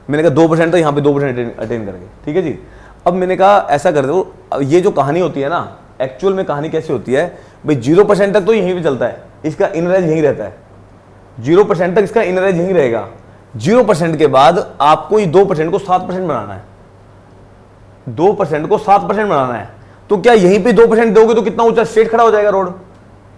S1: मैंने कहा 2% तो यहाँ पे 2% अटेन करके, ठीक है जी। अब मैंने कहा ऐसा कर दो, अब ये जो कहानी होती है ना, एक्चुअल में कहानी कैसे होती है भाई, 0% तक तो यहीं पे चलता है, इसका इनर एज यहीं रहता है, 0% तक इसका इनर एज यहीं रहेगा। 0% के बाद आपको ये 2% को 7% बनाना है, 2% को 7% बनाना है। तो क्या यहीं पे 2% दोगे तो कितना ऊंचा स्ट्रेट खड़ा हो जाएगा रोड।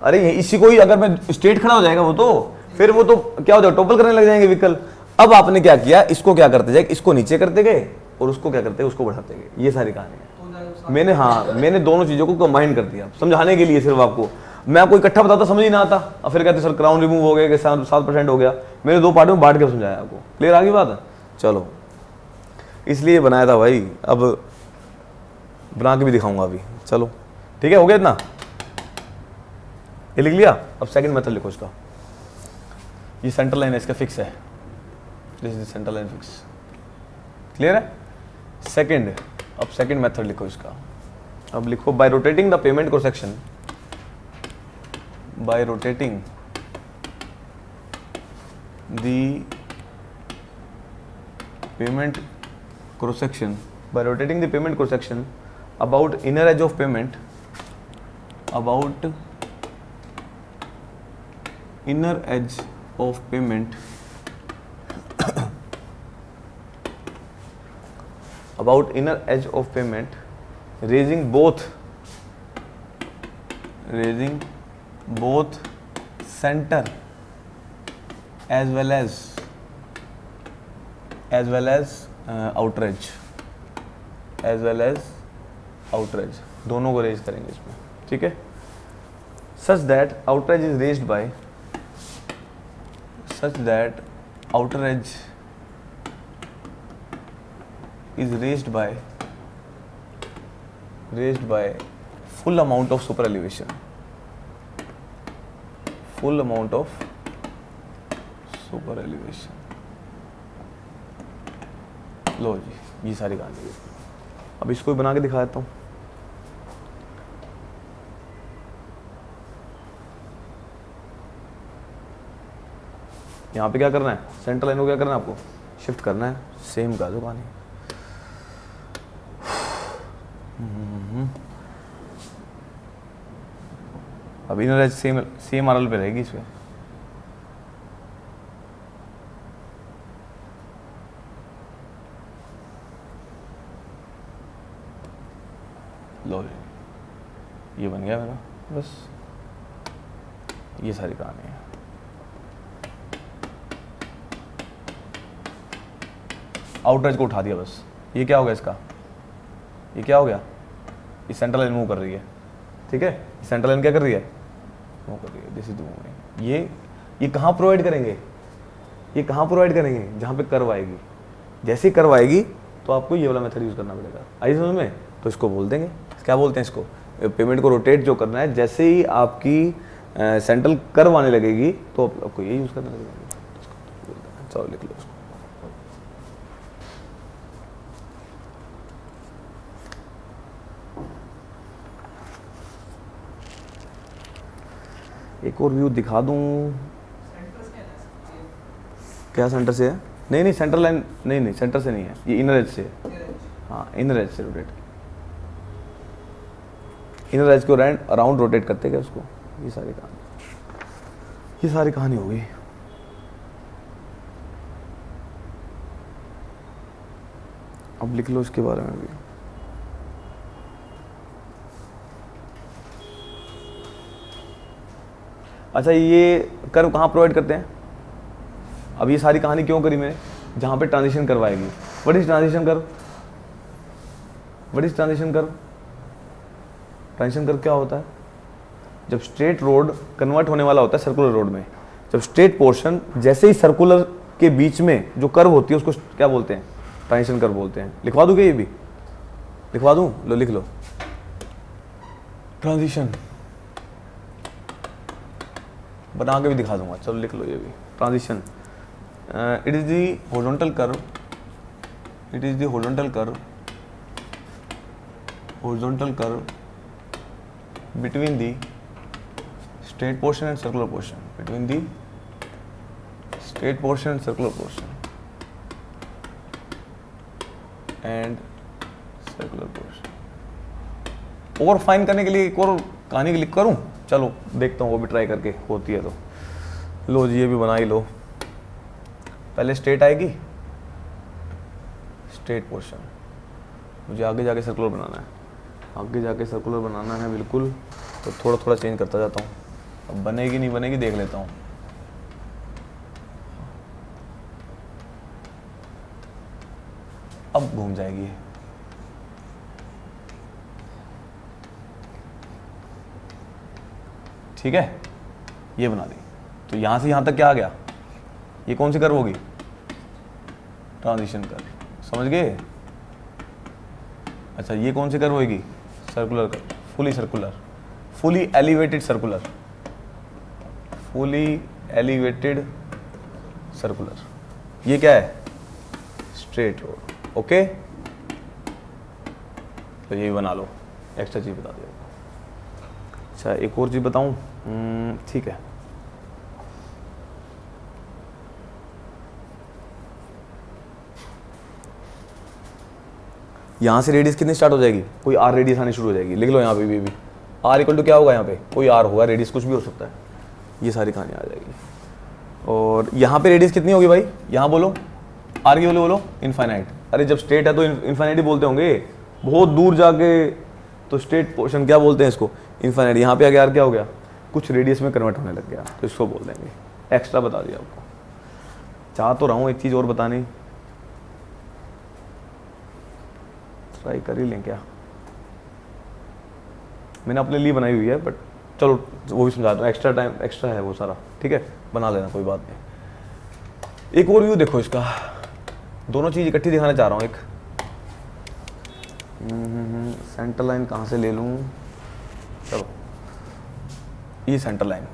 S1: अरे इसी को ही अगर मैं स्ट्रेट खड़ा हो जाएगा वो तो फिर वो तो क्या हो जाएगा, टोपल करने लग जाएंगे व्हीकल। अब आपने क्या किया, इसको क्या करते जाए, इसको नीचे करते गए और उसको क्या करते गए, उसको बढ़ाते गए, ये सारी कहानी है। मैंने मैंने दोनों चीजों को कंबाइन कर दिया समझाने के लिए सिर्फ आपको। मैं आपको इकट्ठा बताता समझ ही ना आता, और फिर कहते सर क्राउन रिमूव हो गया कि 7% हो गया। मैंने 2 पार्ट में बांट के समझाया आपको, क्लियर आगे बात है। चलो इसलिए बनाया था भाई, अब बना के भी दिखाऊंगा अभी। चलो ठीक है, हो गया इतना, ये लिख लिया। अब सेकंड मेथड लिखो इसका, ये सेंटर लाइन है इसका फिक्स है, this is centre line fix, clear है। सेकंड, अब सेकंड मेथड लिखो इसका। अब लिखो bye rotating the pavement cross section, by rotating the pavement cross section, by rotating the payment cross section about inner edge of payment, about inner edge of payment about inner edge of payment, raising both center as well as outer edge, as well as outer edge, दोनों को रेज करेंगे इसमें, ठीक है। such that outer edge is raised by, such that outer edge is raised by full amount of super elevation, full amount of super elevation। लो जी, ये सारी कहानी है। अब इसको भी बना के दिखा देता हूँ। यहाँ पे क्या करना है, सेंटर लाइन को क्या करना है, आपको शिफ्ट करना है, सेम का जो कहानी। अब इनर एज सेम आरएल पे रहेगी इसमें। लो ये बन गया मेरा, बस ये सारी कहानी है। आउटर एज को उठा दिया बस। ये क्या हो गया इसका, ये क्या हो गया, ये सेंट्रल लाइन मूव कर रही है, ठीक है। सेंट्रल लाइन क्या कर रही है, मूव कर रही है, दिस इज मूविंग। ये कहाँ प्रोवाइड करेंगे, ये कहाँ प्रोवाइड करेंगे, जहाँ पे कर्व आएगी। जैसे ही कर्व आएगी तो आपको ये वाला मेथड यूज करना पड़ेगा। आई समझ में। तो इसको बोल देंगे, क्या बोलते हैं इसको, पेमेंट को रोटेट जो करना है, जैसे ही आपकी सेंट्रल कर्व आने लगेगी तो आपको ये यूज करना लगेगा। चलो लिख लो उसको। एक और व्यू दिखा दूं, क्या सेंटर से है, नहीं सेंट्रल लाइन नहीं सेंटर से नहीं है, ये इनर एज से है। हाँ इनर एज से रोटेट, इनर एज को अराउंड रोटेट करते क्या उसको। ये सारी कहानी हो गई। अब लिख लो इसके बारे में भी। अच्छा ये कर्व कहाँ प्रोवाइड करते हैं, अब ये सारी कहानी क्यों करी मैंने, जहाँ पे ट्रांजिशन करवाएगी। What is transition curve, what is transition curve, transition curve क्या होता है, जब स्ट्रेट रोड कन्वर्ट होने वाला होता है सर्कुलर रोड में, जब स्ट्रेट पोर्शन जैसे ही सर्कुलर के बीच में जो कर्व होती है उसको क्या बोलते हैं, ट्रांजिशन कर्व बोलते हैं। लिखवा दूं क्या, ये भी लिखवा दूं, लो लिख लो, ट्रांजिशन बना के भी दिखा दूंगा, चलो लिख लो ये भी। Transition, it is the horizontal curve, it is the horizontal curve between the straight portion and circular portion, between the straight portion and circular portion and circular portion. और फाइन करने के लिए एक और कहानी क्लिक करूं, चलो देखता हूँ वो भी ट्राई करके होती है तो। लो जी ये भी बना ही लो। पहले स्ट्रेट आएगी, स्ट्रेट पोर्शन, मुझे आगे जाके सर्कुलर बनाना है, आगे जाके सर्कुलर बनाना है बिल्कुल। तो थोड़ा थोड़ा चेंज करता जाता हूँ, अब बनेगी नहीं बनेगी देख लेता हूँ। अब घूम जाएगी, ठीक है, ये बना दी। तो यहां से यहां तक क्या आ गया, ये कौन सी कर्व होगी, ट्रांजिशन कर्व, समझ गए। अच्छा ये कौन सी कर्व होगी, circular curve, fully circular, fully elevated circular, fully elevated circular. ये क्या है, स्ट्रेट रोड, ओके। तो ये भी बना लो, एक्स्ट्रा चीज बता दिया। अच्छा एक और चीज बताऊं, ठीक है। यहां से रेडियस कितनी स्टार्ट हो जाएगी, कोई आर रेडियस आनी शुरू हो जाएगी, लिख लो यहाँ पे भी आर इक्वल टू क्या होगा, यहाँ पे कोई आर होगा, रेडियस कुछ भी हो सकता है, ये सारी कहानी आ जाएगी। और यहाँ पे रेडियस कितनी होगी भाई, यहाँ बोलो आर की बोलो इनफाइनाइट। अरे जब स्ट्रेट है तो इनफाइनाइट ही बोलते होंगे, बहुत दूर जाके तो स्ट्रेट पोर्शन क्या बोलते हैं इसको, इनफाइनाइट। यहाँ पे आगे आर क्या हो गया, कुछ रेडियस में कन्वर्ट होने लग गया, तो इसको बोल देंगे। एक्स्ट्रा बता दिया आपको। चाह तो रहा हूँ एक चीज़ और बतानी, ट्राई कर ही लें क्या, मैंने अपने लिए बनाई हुई है बट चलो वो भी समझा दूँ, एक्स्ट्रा टाइम एक्स्ट्रा है वो सारा, ठीक है बना लेना कोई बात नहीं। एक और व्यू देखो इसका, दोनों चीज़ इकट्ठी दिखाना चाह रहा हूँ। एक सेंटर लाइन कहाँ से ले लूँ, चलो ये सेंटर लाइन,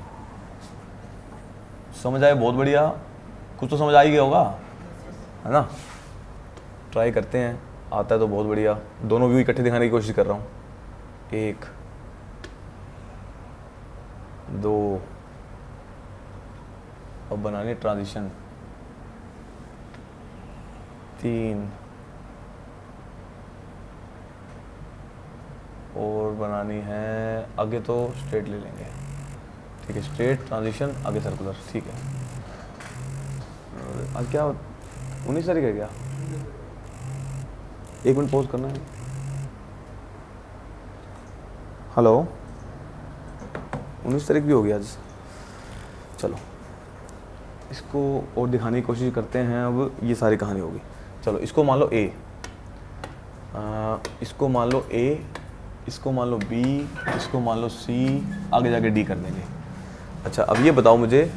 S1: समझ आए, बहुत बढ़िया, कुछ तो समझ आ ही गया होगा, है ना। ट्राई करते हैं, आता है तो बहुत बढ़िया। दोनों व्यू इकट्ठे दिखाने की कोशिश कर रहा हूँ, 1 2, अब बनानी ट्रांजिशन 3, और बनानी है आगे तो स्ट्रेट ले लेंगे, ठीक है, स्ट्रेट ट्रांजिशन आगे सर्कुलर, ठीक है। अब क्या 19 तारीख है क्या, 1 मिनट पॉज करना है। हेलो 19 तारीख भी हो गया आज, चलो इसको और दिखाने की कोशिश करते हैं। अब ये सारी कहानी होगी, चलो इसको मान लो ए, इसको मान लो ए, इसको मान लो बी, इसको मान लो सी, आगे जाके डी कर देंगे। अच्छा अब ये बताओ मुझे,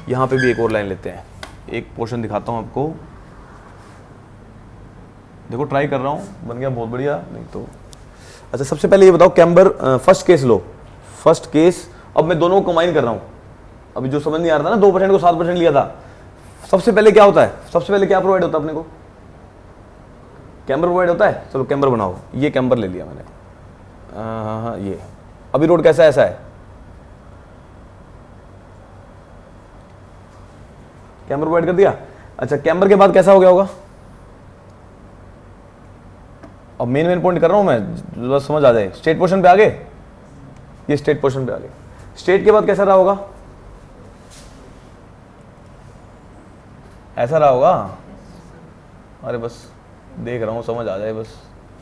S1: यहाँ पे भी एक और लाइन लेते हैं, एक पोर्शन दिखाता हूँ आपको, देखो ट्राई कर रहा हूँ, बन गया बहुत बढ़िया, नहीं तो। अच्छा सबसे पहले ये बताओ कैम्बर, फर्स्ट केस लो, फर्स्ट केस। अब मैं दोनों को कंबाइन कर रहा हूँ, अभी जो समझ नहीं आ रहा था ना, 2% को 7% लिया था। सबसे पहले क्या होता है, सबसे पहले क्या प्रोवाइड होता है अपने को, कैम्बर प्रोवाइड होता है। चलो कैम्बर बनाओ, ये कैम्बर ले लिया मैंने, हाँ ये। अभी रोड कैसा है, ऐसा है, कैम्बर प्रोवाइड कर दिया। अच्छा कैम्बर के बाद कैसा हो गया होगा, अब मेन पॉइंट कर रहा हूं मैं, बस समझ आ जाए। स्ट्रेट पोर्शन पे आ गए, ये स्ट्रेट पोर्शन पे आ गए। स्ट्रेट के बाद कैसा रहा होगा, ऐसा रहा होगा। अरे बस देख रहा हूं, समझ आ जाए बस,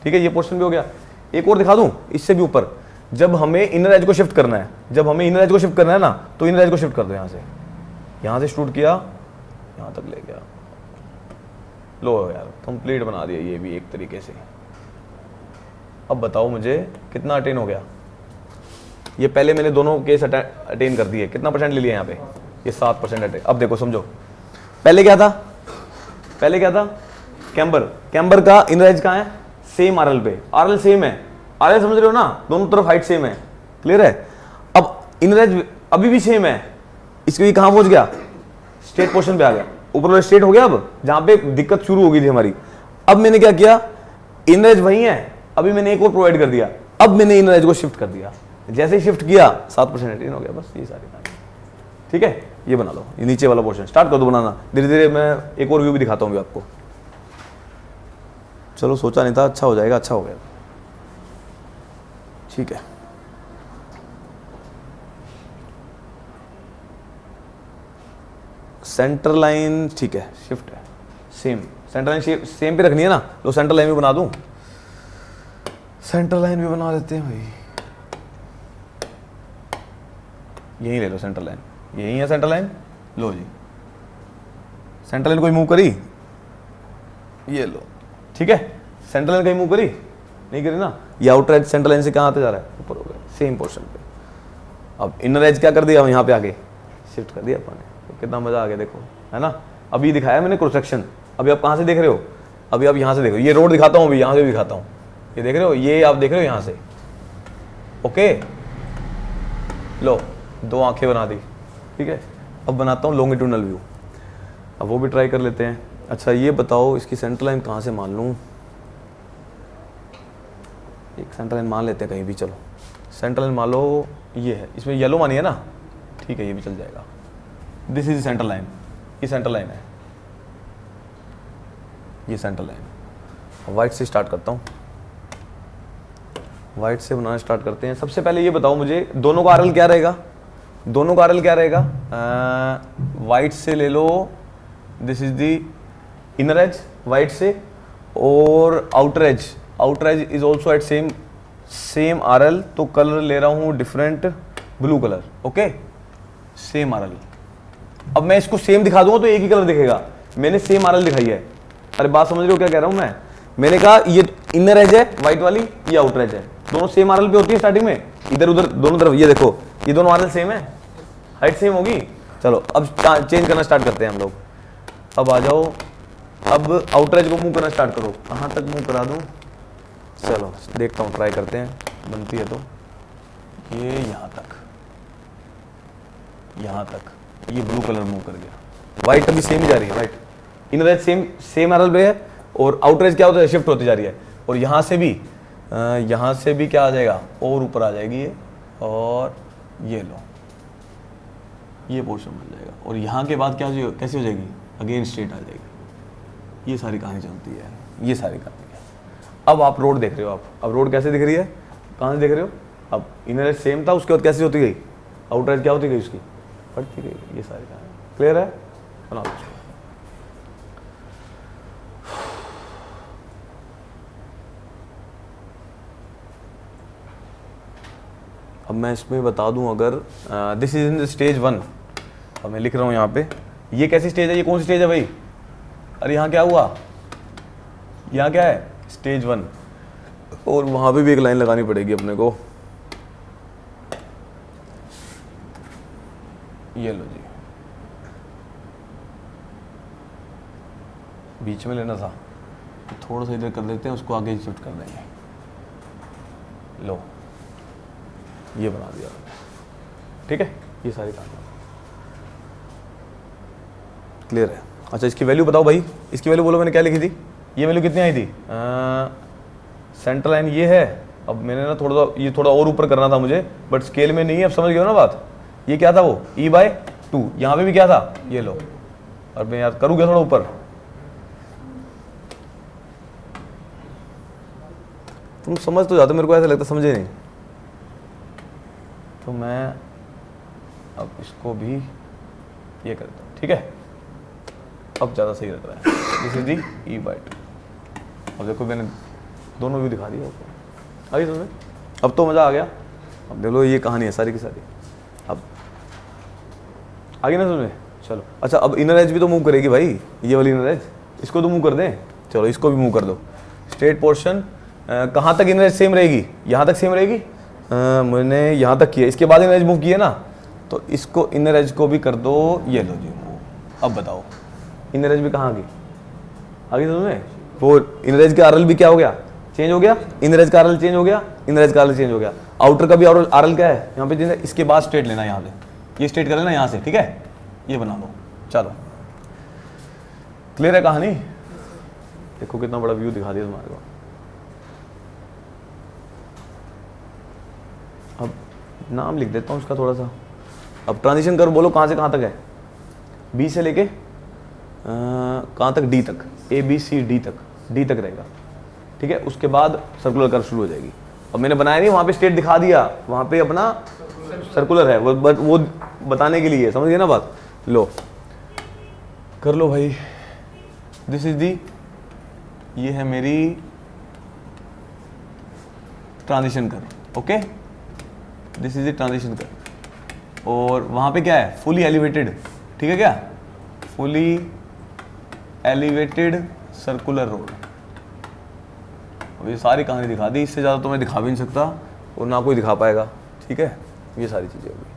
S1: ठीक है। ये पोर्शन भी हो गया। एक और दिखा दूं इससे भी ऊपर, जब हमें इनर एज को शिफ्ट करना है, जब हमें इनर एज को शिफ्ट करना है ना, तो इनर एज को शिफ्ट कर दो। यहां से शूट किया, यहां तक ले गया, लो यार कंप्लीट बना दिया ये भी एक तरीके से। अब बताओ मुझे कितना अटेन हो गया, ये पहले मैंने दोनों केस अटेन कर दिए, कितना परसेंट ले लिया यहाँ पे, ये 7% अटेन। अब देखो समझो, पहले क्या था, पहले क्या था, कैम्बर, कैम्बर का इनर एज कहाँ है, सेम आरएल पे, आरएल सेम है, आरएल समझ रहे हो ना, दोनों तरफ हाइट सेम है, क्लियर है। अब इनर एज अभी भी सेम है, इसको ये कहाँ पहुंच गया, स्ट्रेट पोर्शन पे आ गया, ऊपर वाला स्ट्रेट हो गया। अब जहां पे दिक्कत शुरू हो गई थी हमारी, अब मैंने क्या किया, इनर एज वही है, अभी मैंने एक और प्रोवाइड कर दिया, अब मैंने इनर एज को शिफ्ट कर दिया। जैसे ही शिफ्ट किया 7% इन हो गया, बस ये सारी कहानी। ठीक है, ये बना लो, ये नीचे वाला पोर्शन स्टार्ट कर दो बनाना। धीरे धीरे मैं एक और व्यू भी दिखाता हूँ आपको। चलो सोचा नहीं था अच्छा हो जाएगा, अच्छा हो गया। ठीक है, सेंटर लाइन ठीक है, शिफ्ट है सेम, सेंटर लाइन सेम पे रखनी है ना। तो सेंटर लाइन भी बना दूं, सेंटर लाइन भी बना देते हैं भाई। यही ले लो सेंटर लाइन, यही है सेंटर लाइन। लो जी, सेंटर लाइन कोई मूव करी, ये लो। ठीक है, सेंटर लाइन कहीं मूव करी नहीं करी ना। ये आउटर एज सेंटर लाइन से कहाँ आते जा रहा है, ऊपर हो गया सेम पोर्शन पे। अब इनर एज क्या कर दिया, यहाँ पे आके शिफ्ट कर दिया अपन ने। तो कितना मजा आ गया देखो, है ना। अभी दिखाया मैंने क्रॉस सेक्शन, अभी आप कहाँ से देख रहे हो, अभी आप यहाँ से देखो। ये रोड दिखाता हूँ, अभी यहाँ से भी दिखाता हूँ। ये देख रहे हो, ये आप देख रहे हो यहाँ से। ओके, लो 2 आंखें बना दी। ठीक है, अब बनाता हूँ लॉन्गिट्यूडनल व्यू, अब वो भी ट्राई कर लेते हैं। अच्छा ये बताओ इसकी सेंटर लाइन कहाँ से मान लूँ, एक सेंटर लाइन मान लेते हैं कहीं भी। चलो सेंटर लाइन मान लो, ये है, इसमें येलो मानी है ना। ठीक है, ये भी चल जाएगा। दिस इज सेंटर लाइन, ये सेंटर लाइन है, ये सेंटर लाइन। वाइट से स्टार्ट करता हूँ, वाइट से बनाना स्टार्ट करते हैं। सबसे पहले ये बताओ मुझे, दोनों का आरएल क्या रहेगा, दोनों का आरएल क्या रहेगा। वाइट से ले लो, this is the inner edge white से, और outer edge is also at same RL. तो कलर ले रहा हूँ different, blue colour. Okay, same RL. अब मैं इसको सेम दिखा दूंगा तो एक ही कलर दिखेगा। मैंने सेम आरएल दिखाई है। अरे बात समझ रहे हो क्या कह रहा हूं मैं। मैंने कहा ये इनर एज है व्हाइट वाली, ये आउटर एज है, दोनों सेम आरएल पे होती है स्टार्टिंग में, इधर उधर दोनों तरफ। ये देखो, ये दोनों आरएल सेम है, हाइट सेम होगी। चलो अब चेंज करना स्टार्ट करते हैं हम लोग। अब आ जाओ, अब आउटर एज को मूव करना स्टार्ट करो। कहाँ तक मूव करा दूँ, चलो देखता हूँ, ट्राई करते हैं, बनती है तो। ये यहाँ तक, यहाँ तक, ये ब्लू कलर मूव कर गया। व्हाइट अभी सेम ही जा रही है, white inner as same RL पे है, और आउटर एज क्या होता है, शिफ्ट होती जा रही है। और यहाँ से भी क्या आ जाएगा, और ऊपर आ जाएगी ये, और ये लो, ये पोर्शन बन जाएगा। और यहाँ के बाद क्या कैसे हो जाएगी, अगेन स्ट्रेट आ जाएगी। ये सारी कहानी चलती है, ये सारी कहानी है। अब आप रोड देख रहे हो, अब रोड कैसे दिख रही है, कहाँ से देख रहे हो। अब इनर एज सेम था, उसके बाद कैसे होती गई, आउटर एज क्या होती गई उसकी, बढ़ती गई। ये सारी कहानी क्लियर है, बना दो। अब मैं इसमें बता दूं, अगर दिस इज इन स्टेज 1, अब मैं लिख रहा हूँ यहाँ पे, ये कैसी स्टेज है, ये कौन सी स्टेज है भाई। अरे यहाँ क्या हुआ, यहाँ क्या है, स्टेज 1। और वहाँ पे भी एक लाइन लगानी पड़ेगी अपने को। ये लो जी, बीच में लेना था, थोड़ा सा इधर कर देते हैं, उसको आगे शिफ्ट कर देंगे। लो ये बना दिया, ठीक है। ये सारी काम क्लियर है। अच्छा इसकी वैल्यू बताओ भाई, इसकी वैल्यू बोलो, मैंने क्या लिखी थी, ये वैल्यू कितनी आई थी। सेंटर लाइन ये है। अब मैंने ना ये थोड़ा और ऊपर करना था मुझे, बट स्केल में नहीं है। अब समझ गए हो ना बात। ये क्या था वो, E/2। यहाँ पे भी क्या था, ये लो। और मैं यार करूँ क्या थोड़ा ऊपर, तुम समझ तो जाते, मेरे को ऐसा लगता समझे नहीं। तो मैं अब इसको भी ये करता हूँ, ठीक है। अब ज़्यादा सही लग रहा है। This is the E/2। अब देखो मैंने दोनों व्यू दिखा दिया आपको, आगे समझ, अब तो मज़ा आ गया। अब देख लो ये कहानी है सारी की सारी। अब आगे ना समझे, चलो। अच्छा अब इनर एज भी तो मूव करेगी भाई, ये वाली इनर एज, इसको तो मूव कर दें। चलो इसको भी मूव कर दो। स्ट्रेट पोर्शन कहाँ तक इनर एज सेम रहेगी, यहाँ तक सेम रहेगी। मैंने यहाँ तक किया, इसके बाद इनर एज मूव किया ना, तो इसको इनर एज को भी कर दो। ये लो जी मूव। अब बताओ इनर एज भी कहाँ आ गई, आगे समझ में। वो इनर एज का आरएल भी क्या हो गया, चेंज हो गया। इनर एज का आरएल चेंज हो गया, इनर एज का आरएल चेंज हो गया। आउटर का भी आरएल क्या है यहाँ पे, इसके बाद स्ट्रेट लेना, यहाँ से ये स्ट्रेट कर लेना यहाँ से, ठीक है। ये बना लो, चलो क्लियर है कहानी। देखो कितना बड़ा व्यू दिखा दिया तुम्हारे को। अब नाम लिख देता हूँ उसका थोड़ा सा। अब ट्रांजिशन कर्व बोलो कहाँ से कहाँ तक है, बी से लेके कहाँ तक, डी तक, ए बी सी डी तक, डी तक रहेगा, ठीक है। उसके बाद सर्कुलर कर्व शुरू हो जाएगी। अब मैंने बनाया नहीं, वहाँ पे स्टेट दिखा दिया, वहाँ पे अपना सर्कुलर है वो बताने के लिए, समझ गए ना बात। लो कर लो भाई, दिस इज दी, ये है मेरी transition curve, okay, this is the transition curve. और वहाँ पे क्या है, फुली एलिवेटेड, ठीक है क्या, फुली एलिवेटेड सर्कुलर रोड। अब ये सारी कहानी दिखा दी, इससे ज़्यादा तो मैं दिखा भी नहीं सकता और ना कोई दिखा पाएगा, ठीक है। ये सारी चीज़ें होगी।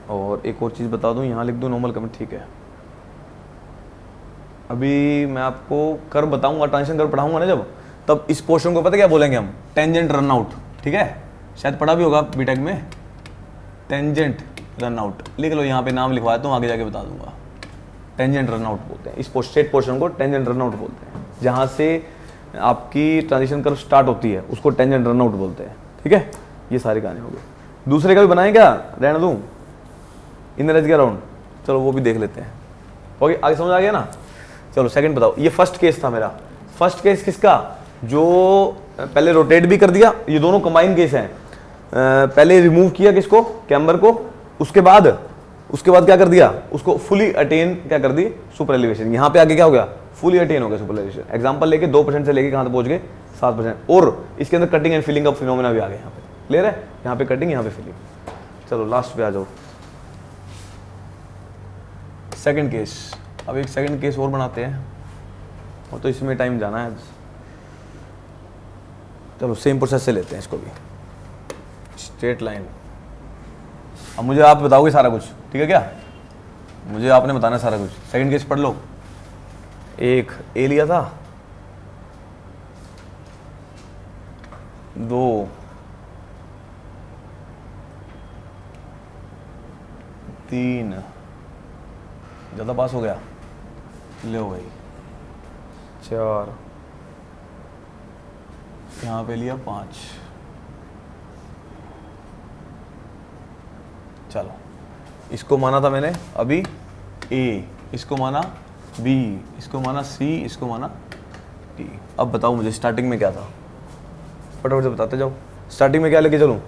S1: और एक और चीज़ बता दूं, यहाँ लिख दूं नॉर्मल कमेंट, ठीक है। अभी मैं आपको कर्व बताऊंगा, ट्रांजिशन कर्व पढ़ाऊंगा ना जब, तब इस पोर्शन को पता क्या बोलेंगे हम, टेंजेंट रन आउट, ठीक है। शायद पढ़ा भी होगा बीटेक में, टेंजेंट रन आउट। लिख लो, यहाँ पे नाम लिखवा देता हूँ, आगे जाके बता दूंगा। टेंजेंट रन आउट बोलते हैं इस स्ट्रेट पोर्शन को, टेंजेंट रन आउट बोलते हैं। जहाँ से आपकी ट्रांजिशन कर्व स्टार्ट होती है उसको टेंजेंट रन आउट बोलते हैं, ठीक है। ये सारी कहानी हो गई। दूसरे का भी बनाएं क्या, रहने दूँ, इनर एज के अराउंड, चलो वो भी देख लेते हैं। ओके, आगे समझ आ गया ना। चलो सेकंड बताओ, ये फर्स्ट केस था मेरा। फर्स्ट केस किसका, जो पहले रोटेट भी कर दिया, ये दोनों कंबाइन केस हैं। पहले रिमूव किया किसको, कैम्बर को, उसके बाद क्या कर दिया, उसको फुली अटेन क्या कर दी, सुपर एलिवेशन। यहाँ पे आगे क्या हो गया, फुली अटेन हो गया सुपर एलिवेशन। एग्जांपल लेके 2% से लेके कहाँ तक पहुँच गए, 7%। और इसके अंदर कटिंग एंड फिलिंग का फिनोमेना भी आ गया। यहाँ पे क्लियर है, यहाँ पे कटिंग, यहाँ पे फिलिंग। चलो लास्ट पे आ जाओ, सेकंड केस। अब एक सेकंड केस और बनाते हैं, और तो इसमें टाइम जाना है। चलो सेम प्रोसेस से लेते हैं इसको भी, स्ट्रेट लाइन। अब मुझे आप बताओगे सारा कुछ, ठीक है क्या, मुझे आपने बताना सारा कुछ। सेकंड केस पढ़ लो। एक ए लिया था, 2 3, ज़्यादा पास हो गया, ले भाई 4, यहाँ पे लिया 5। चलो इसको माना था मैंने अभी ए, इसको माना बी, इसको माना सी, इसको माना डी। अब बताओ मुझे स्टार्टिंग में क्या था, फटाफट से बताते जाओ। स्टार्टिंग में क्या लेके चलूँ,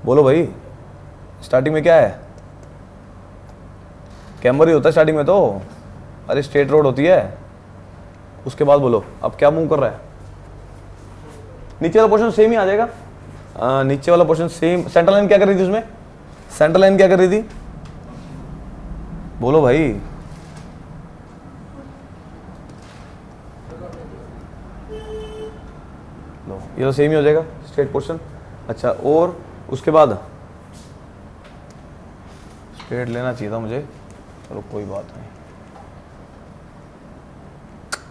S1: बोलो भाई, स्टार्टिंग में क्या है, कैम्बर ही होता है स्टार्टिंग में तो, अरे स्ट्रेट रोड होती है। उसके बाद बोलो अब क्या मूव कर रहा है, नीचे वाला पोर्शन सेम ही आ जाएगा। नीचे वाला पोर्शन सेम। सेंट्रल लाइन क्या कर रही थी उसमें, सेंट्रल लाइन क्या कर रही थी, बोलो भाई, लो ये तो सेम ही हो जाएगा स्ट्रेट पोर्शन। अच्छा, और उसके बाद स्ट्रेट लेना चाहिए था मुझे, चलो कोई बात नहीं,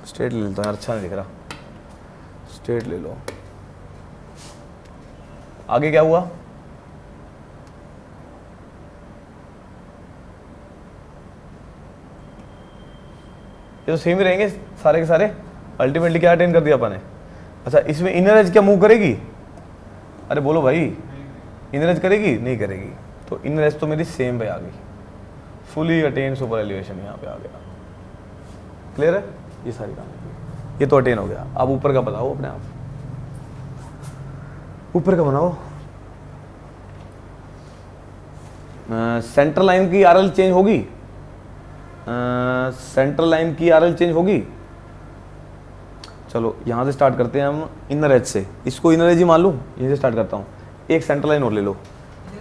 S1: स्ट्रेट ले लेता हूँ यार, अच्छा नहीं दिख रहा, स्ट्रेट ले लो। आगे क्या हुआ, ये तो सेम ही रहेंगे सारे के सारे। अल्टीमेटली क्या अटेन कर दिया अपन ने। अच्छा, इसमें इनर एज क्या मूव करेगी, अरे बोलो भाई, इनर एज करेगी, नहीं करेगी, तो इनर एज तो मेरी सेम पे आ गई, फुली अटेन सुपर एलिवेशन यहाँ पे आ गया। क्लियर है, ये सारी काम, ये तो अटेन हो गया। अब ऊपर का बताओ अपने आप, ऊपर का बनाओ। सेंट्रल लाइन की आरएल चेंज होगी, सेंट्रल लाइन की आरएल चेंज होगी। चलो यहाँ से स्टार्ट करते हैं हम इनर एज से, इसको इनर एज ही मान लूँ, यहीं से स्टार्ट करता हूँ। एक सेंट्रल लाइन और ले लो,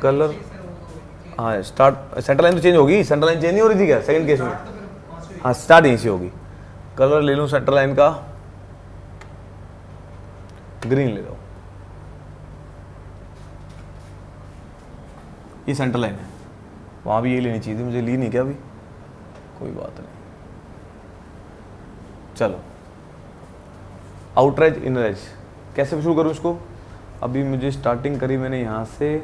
S1: कलर, हाँ स्टार्ट, सेंट्रल लाइन तो चेंज होगी, सेंट्रल लाइन चेंज नहीं हो रही थी क्या सेकंड केस में, हाँ स्टार्ट यहीं से होगी। कलर ले लूँ सेंट्रल लाइन का, ग्रीन ले लो, ये सेंट्रल लाइन है, वहाँ भी ये लेनी चाहिए थी, मुझे ली नहीं क्या अभी, कोई बात नहीं। चलो आउटरेज इनर एज कैसे शुरू करूँ इसको, अभी मुझे स्टार्टिंग करी मैंने यहाँ से,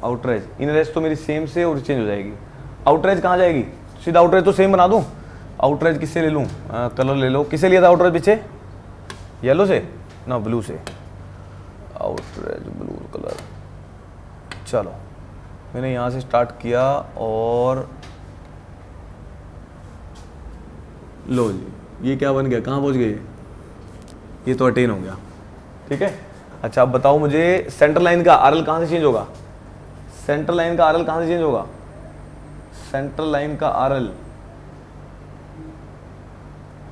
S1: आउटरेज इनर एज तो मेरी सेम से और चेंज हो जाएगी। आउटरेज कहाँ जाएगी, सीधा आउटरेज तो सेम बना दूँ। आउटरेज किससे ले लूँ, कलर ले लो, किससे लिया था आउटरेज पीछे, येलो से ना ब्लू से, आउटरेज ब्लू कलर। चलो मैंने यहाँ से स्टार्ट किया और लो जी ये क्या बन गया, कहाँ पहुँच गए, ये तो अटेन हो गया। ठीक है, अच्छा अब बताओ मुझे सेंटर लाइन का आरएल कहाँ से चेंज होगा, सेंटर लाइन का आरएल कहाँ से चेंज होगा, सेंटर लाइन का RL,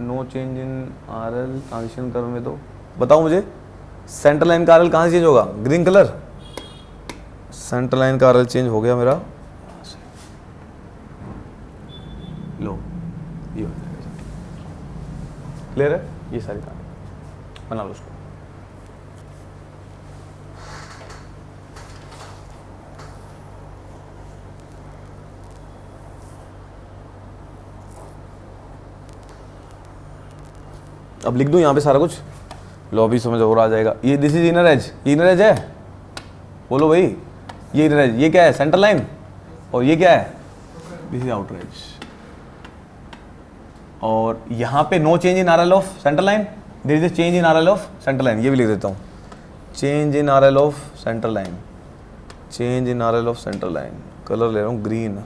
S1: no change in RL transition curve में। तो बताओ मुझे सेंटर लाइन का आरएल कहाँ से चेंज होगा, ग्रीन कलर, सेंटर लाइन का आरएल चेंज हो गया मेरा, लो ये हो जाएगा। क्लियर है, ये सारी कहानी बना लो उसको। अब लिख दूं यहाँ पे सारा कुछ, लो अभी समझ और आ जाएगा। ये दिस इज इनर एज, ये इनर एज है, बोलो भाई ये इनर एज, ये क्या है सेंटर लाइन, और ये क्या है दिस इज आउटर एज। और यहाँ पे no change in RL of centre line, there is a change in RL of centre line, ये भी लिख देता हूँ, change in RL of centre line, change in RL of centre line, colour ले रहा हूँ green,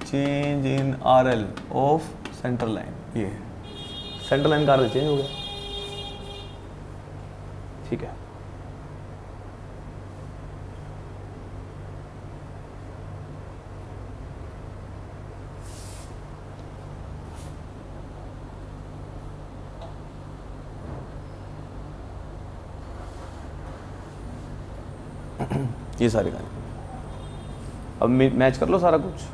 S1: change in RL of centre line, ये सेंटर लाइन का आरएल चेंज हो गया। ठीक है, ये सारी कहानी। अब मैच कर लो सारा कुछ।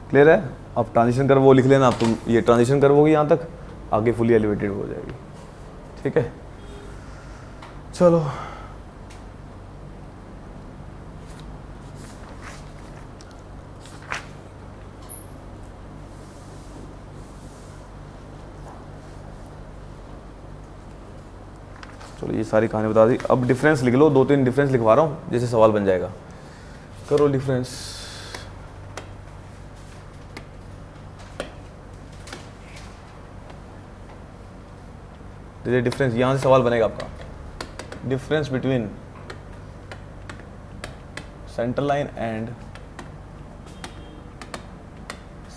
S1: क्लियर है, अब ट्रांजिशन कर्व वो लिख लेना, अब तुम ये ट्रांजिशन कर्व होगी यहाँ तक, आगे फुली एलिवेटेड हो जाएगी। ठीक है, चलो चलो ये सारी कहानी बता दी। अब डिफरेंस लिख लो, 2-3 डिफरेंस लिखवा रहा हूँ जैसे सवाल बन जाएगा। करो डिफरेंस, डिफरेंस यहाँ से सवाल बनेगा आपका, difference between centre line and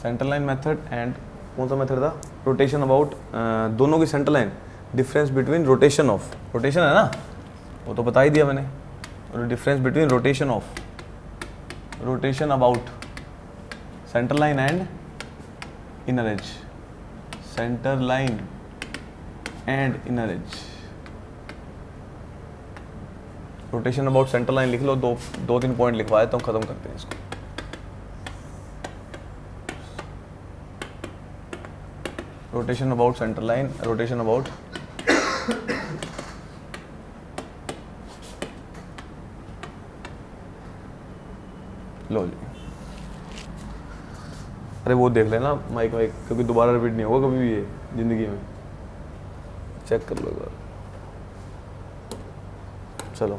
S1: centre line method and कौन सा मेथड था, रोटेशन अबाउट, दोनों की centre line, difference between rotation of, rotation है ना वो तो बता ही दिया मैंने, और difference between rotation of, rotation about centre line and inner as, centre line and inner as, rotation about centre line लिख लो, 2-3 पॉइंट लिखवा देता हूँ, खत्म करते हैं इसको। Rotation about centre line, rotation about लो जी, अरे वो देख लेना माइक वाइक, क्योंकि दोबारा रिपीट नहीं होगा कभी भी ये जिंदगी में, चेक कर लो एक बार। चलो,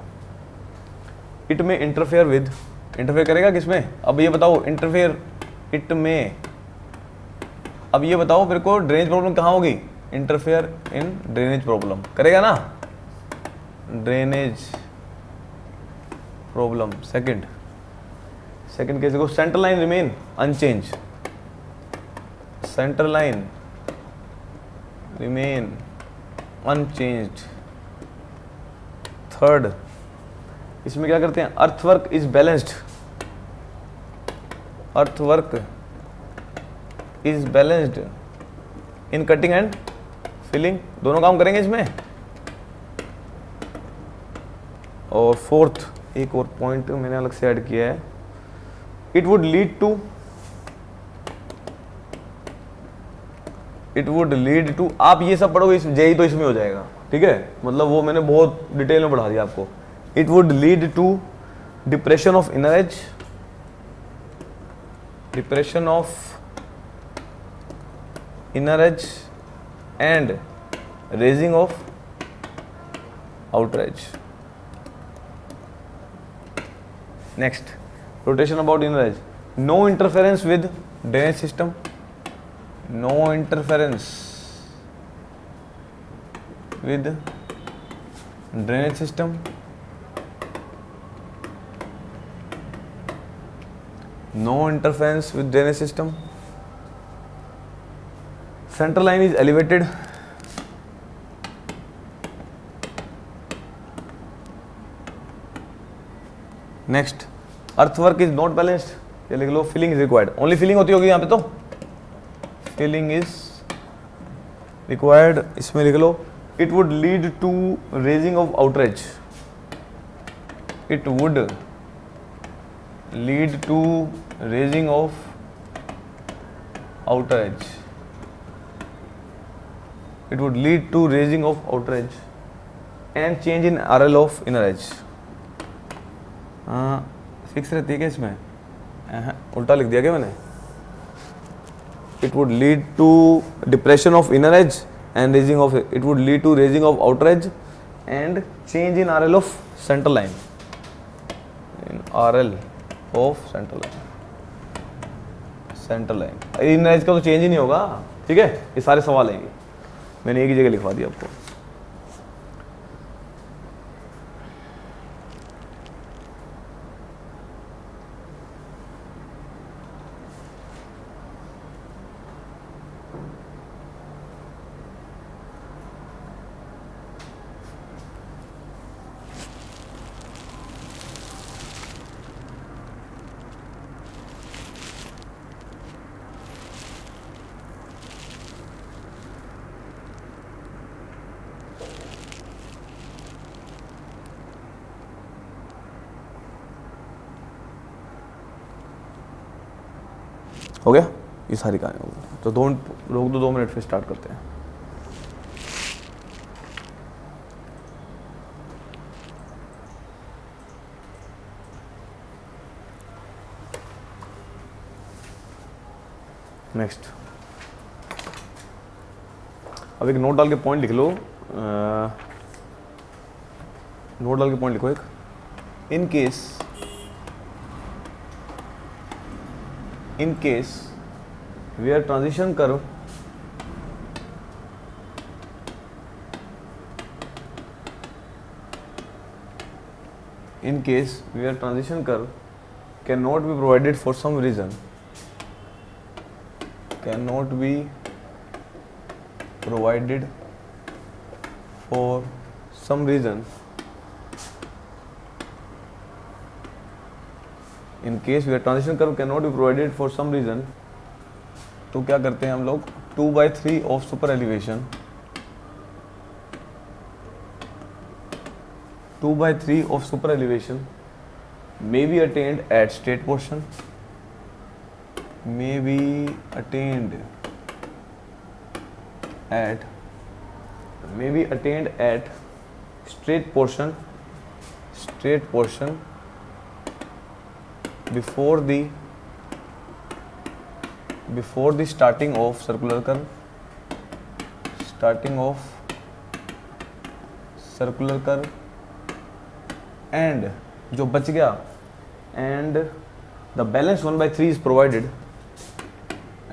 S1: इट में इंटरफेयर विद, इंटरफेयर करेगा किसमें, अब ये बताओ इंटरफेयर, इट में, अब ये बताओ मेरे को ड्रेनेज प्रॉब्लम कहाँ होगी, इंटरफेयर इन ड्रेनेज प्रॉब्लम करेगा ना, ड्रेनेज प्रॉब्लम। सेकंड केस को centre line remain unchanged, centre line remain unchanged. Third, इसमें क्या करते हैं, earthwork is balanced, earthwork is balanced in cutting and filling, दोनों काम करेंगे इसमें, और फोर्थ एक और पॉइंट मैंने अलग से ऐड किया है, इट वुड लीड टू, आप ये सब पढ़ोगे जेई तो इसमें हो जाएगा, ठीक है, मतलब वो मैंने बहुत डिटेल में पढ़ा दिया आपको। It would lead to depression of inner edge, depression of inner edge and raising of outer edge. Next, rotation about inner edge, no interference with drainage system, no interference with drainage system, no interference with drainage system, center line is elevated, next, earthwork is not balanced, ये लिख लो, filling is required, only filling होती होगी यहाँ पे, तो filling is required, इसमें लिख लो, it would lead to raising of outer edge, it would lead to raising of outer edge, it would lead to raising of outer edge and change in RL of inner edge। हाँ, फिक्स रहती है क्या इसमें? उल्टा लिख दिया क्या मैंने? It would lead to depression of inner edge and raising of, it would lead to raising of outer edge and change in RL of center line, in RL of center line, center line। inner edge का तो चेंज ही नहीं होगा, ठीक है, ये सारे सवाल हैं, मैंने एक ही जगह लिखवा दिया आपको। हो गया, ये सारी कहानी हो गई, तो रोक दो 2 मिनट, फिर स्टार्ट करते हैं। नेक्स्ट, अब एक नोट डाल के पॉइंट लिख लो, नोट डाल के पॉइंट लिखो एक, in case where transition curve cannot be provided for some reason, cannot be provided for some reason, in case where transition curve cannot be provided for some reason, तो क्या करते हैं हम लोग, 2/3 of super elevation, 2/3 of super elevation may be attained at straight portion, may be attained at straight portion before the starting of circular curve, and जो बच गया, and the balance 1/3 is provided,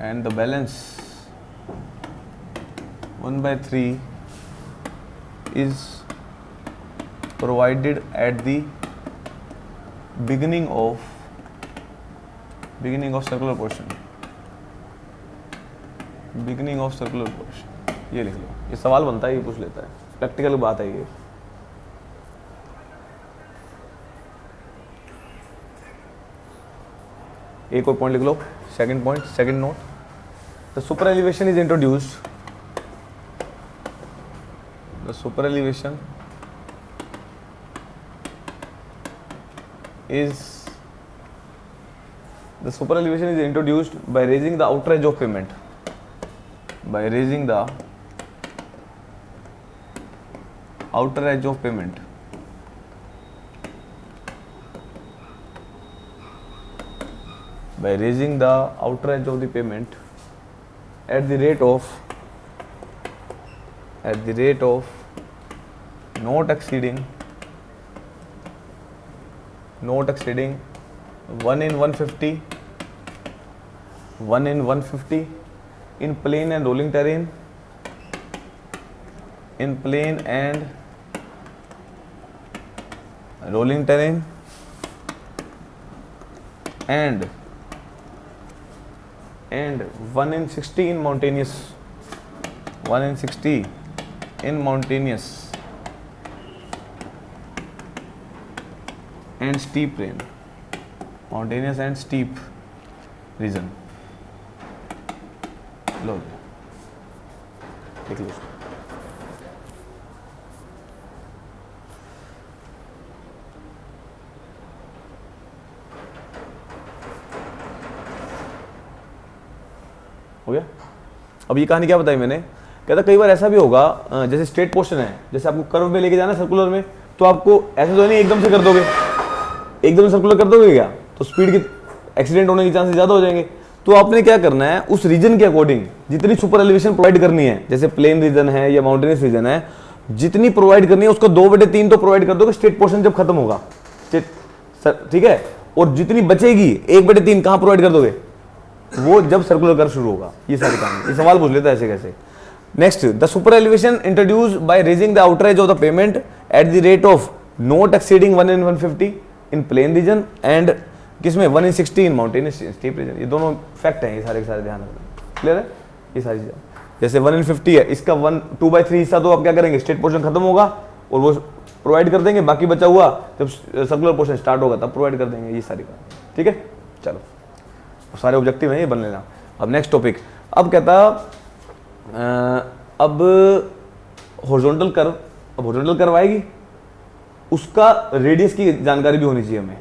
S1: and the balance 1/3 is provided at the beginning of circular portion, ये लिख लो, ये सवाल बनता है, ये पूछ लेता है, प्रैक्टिकल बात है ये। एक और पॉइंट लिख लो, second point, second note, the super elevation is introduced, the super elevation is the super elevation is introduced by raising the outer edge of pavement, by raising the outer edge of pavement, by raising the outer edge of the pavement at the rate of not exceeding 1 in 150 in plain and rolling terrain, in plain and rolling terrain, and 1 in 60 in mountainous, 1 in 60 in mountainous and steep terrain, mountainous and steep region. लो लिख लो उसको। हो गया। अब ये कहानी क्या बताई मैंने, कहता कई बार ऐसा भी होगा जैसे स्ट्रेट पोर्शन है, जैसे आपको कर्व में लेके जाना सर्कुलर में, तो आपको ऐसे तो नहीं एकदम से कर दोगे, एकदम सर्कुलर कर दोगे क्या, तो स्पीड की एक्सीडेंट होने के चांसेस ज़्यादा हो जाएंगे। तो आपने क्या करना है, उस रीजन के अकॉर्डिंग जितनी सुपर एलिवेशन प्रोवाइड करनी है, जैसे प्लेन रीजन है या माउंटेनियस रीजन है, जितनी प्रोवाइड करनी है उसका 2/3 तो प्रोवाइड कर दोगे स्ट्रेट पोर्शन जब खत्म होगा, ठीक है। और जितनी बचेगी 1/3 कहाँ प्रोवाइड कर दोगे, वो जब सर्कुलर कर्व शुरू होगा। ये सारी काम, ये सवाल पूछ लेता है ऐसे कैसे। Next, the super elevation introduce by raising the outer edge of the pavement at the rate of not exceeding 1 in 150 in plain region and किसमें 1 in 60 in mountainous steep region. ये दोनों फैक्ट हैं, ये सारे के सारे ध्यान रखना। क्लियर है ये सारी चीजें। जैसे 1 in 50 है, इसका 2/3 हिस्सा तो आप क्या करेंगे, स्ट्रेट पोर्शन खत्म होगा और वो प्रोवाइड कर देंगे, बाकी बचा हुआ जब सर्कुलर पोर्शन स्टार्ट होगा तब प्रोवाइड कर देंगे। ये सारी काम, ठीक है। चलो सारे ऑब्जेक्टिव हैं ये, बन लेना। अब नेक्स्ट टॉपिक, अब कहता अब हॉरिजॉन्टल कर्व, अब हॉरिजॉन्टल कर्व आएगी, उसका रेडियस की जानकारी भी होनी चाहिए हमें।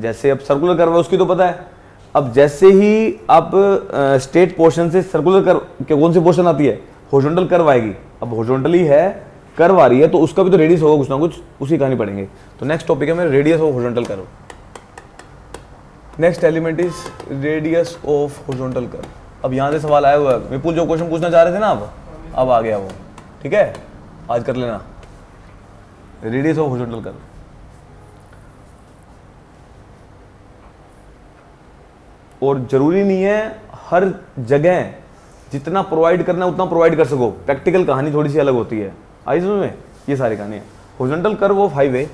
S1: जैसे अब सर्कुलर कर्व है उसकी तो पता है, अब जैसे ही आप स्ट्रेट पोर्शन से सर्कुलर कर्व के कौन सी पोर्शन आती है, हॉरिजॉन्टल कर्व आएगी। अब हॉरिजॉन्टली है, कर्व आ रही है, तो उसका भी तो रेडियस होगा कुछ ना कुछ, उसी कहानी पढ़ेंगे। तो नेक्स्ट टॉपिक है मेरा radius of horizontal curve. Next element is radius of horizontal curve. अब यहाँ से सवाल आया हुआ है, विपुल जो क्वेश्चन पूछना चाह रहे थे ना अब आ गया वो, ठीक है, आज कर लेना। रेडियस ऑफ हॉरिजॉन्टल कर्व, और जरूरी नहीं है हर जगह जितना प्रोवाइड करना है उतना प्रोवाइड कर सको, प्रैक्टिकल कहानी थोड़ी सी अलग होती है। आई समझ में, ये सारी कहानी है। Horizontal curve of highway,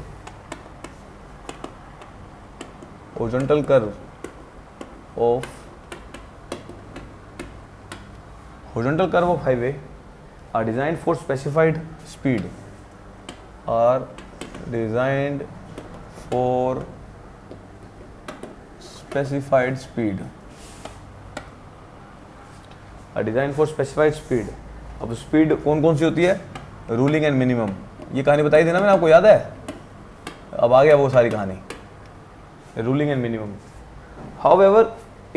S1: horizontal curve of highway are designed for specified speed, are designed for specified speed, are designed for specified speed। अब स्पीड कौन कौन सी होती है, रूलिंग एंड मिनिमम, ये कहानी बताई थी ना मैंने आपको, याद है। अब आ गया वो सारी कहानी, ruling and minimum. However,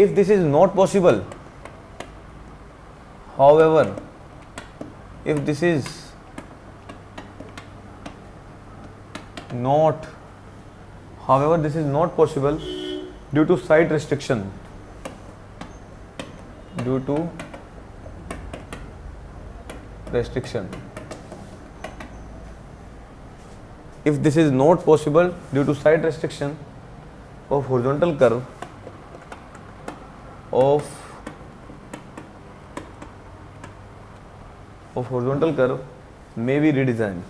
S1: if this is not possible, if this is not possible due to site restriction, if this is not possible due to site restriction of horizontal curve may be redesigned,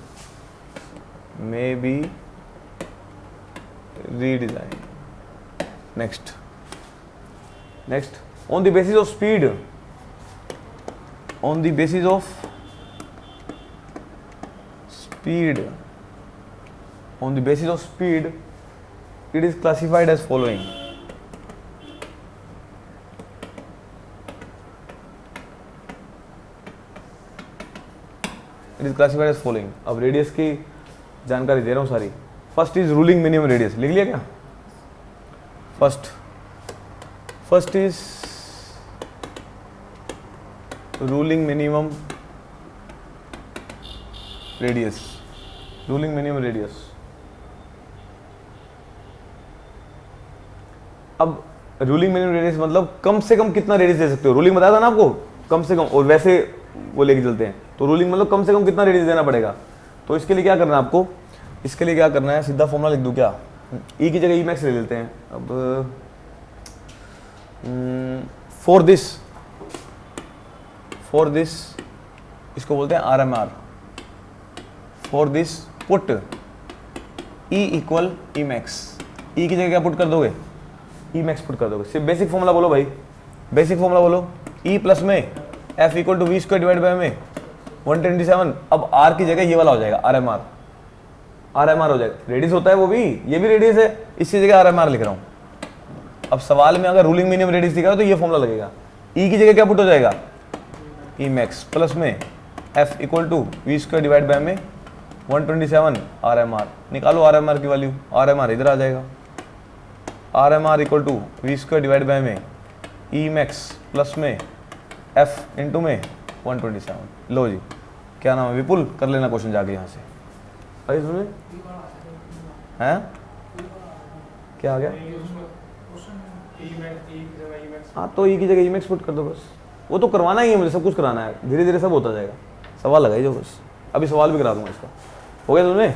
S1: next on the basis of speed, it is classified as following. अब रेडियस की जानकारी दे रहा हूँ सारी। First is ruling minimum radius, लिख लिया क्या, first is ruling minimum radius, ruling minimum radius. अब रूलिंग मिनिमम रेडियस मतलब कम से कम कितना रेडियस दे सकते हो, रूलिंग बताया था ना आपको, कम से कम, और वैसे वो लेके चलते हैं, तो रूलिंग मतलब कम से कम कितना रेडियस देना पड़ेगा। तो इसके लिए क्या करना है आपको, इसके लिए क्या करना है, सीधा फॉर्मूला लिख दूं क्या, ई की जगह ई मैक्स ले लेते हैं। अब फॉर दिस इसको बोलते हैं R M R, for this put E equal E max, E की जगह क्या पुट कर दोगे, ई मैक्स पुट कर दोगे। सिर्फ बेसिक फॉर्मूला बोलो भाई, बेसिक फॉर्मूला बोलो, ई प्लस में F equal to V square divide by में 127। अब आर की जगह ये वाला हो जाएगा R M R, R M R हो जाएगा, रेडियस होता है वो भी, ये भी रेडियस है, इसकी जगह आर एम आर लिख रहा हूं। अब सवाल में अगर रूलिंग मिनिमम रेडियस दिखा तो ये फॉर्मूला लगेगा, ई की जगह क्या पुट हो जाएगा, ई मैक्स प्लस में F equal to V square divide by में 127 आर एम आर। निकालो आर एम आर की वैल्यू, आर एम आर इधर आ जाएगा, R M R equal to V square divide by में ई मैक्स प्लस में एफ इंटू में 127। लो जी, क्या नाम है, विपुल, कर लेना क्वेश्चन जाके यहाँ से। अरे सुनिए, हैं क्या आ गया, हाँ तो ई की जगह ई मैक्स पुट कर दो बस, वो तो करवाना ही है मुझे, सब कुछ कराना है, धीरे धीरे सब होता जाएगा। सवाल लगाई जो बस, अभी सवाल भी करा दूंगा इसका, हो गया तुमने।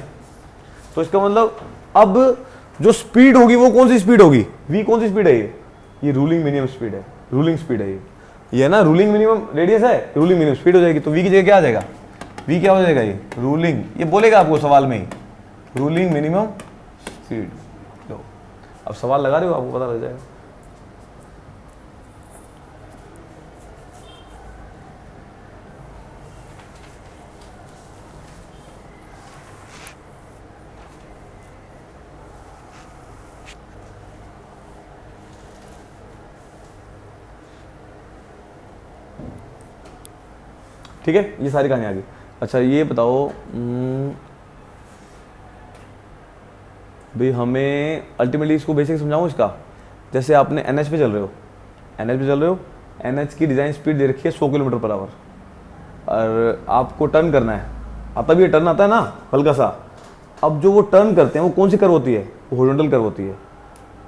S1: तो इसका मतलब अब जो स्पीड होगी वो कौन सी स्पीड होगी, वी कौन सी स्पीड है, ये रूलिंग मिनिमम स्पीड है, रूलिंग स्पीड है ये है ना, रूलिंग मिनिमम रेडियस है, रूलिंग मिनिमम स्पीड हो जाएगी। तो वी की जगह क्या आ जाएगा, वी क्या हो जाएगा, ये रूलिंग, ये बोलेगा आपको सवाल में ही, रूलिंग मिनिमम स्पीड। लो अब सवाल लगा रहे हो, आपको पता लग जाएगा। ठीक है, ये सारी कहानी आ गई। अच्छा ये बताओ भाई, हमें अल्टीमेटली इसको बेसिक समझाऊं इसका। जैसे आपने NH पे चल रहे हो, NH पे चल रहे हो, NH की डिज़ाइन स्पीड दे रखी है 100 किलोमीटर पर आवर, और आपको टर्न करना है। अब तभी ये टर्न आता है ना हल्का सा, अब जो वो टर्न करते हैं वो कौन सी कर्व होती है, वो हॉरिजॉन्टल कर्व होती है।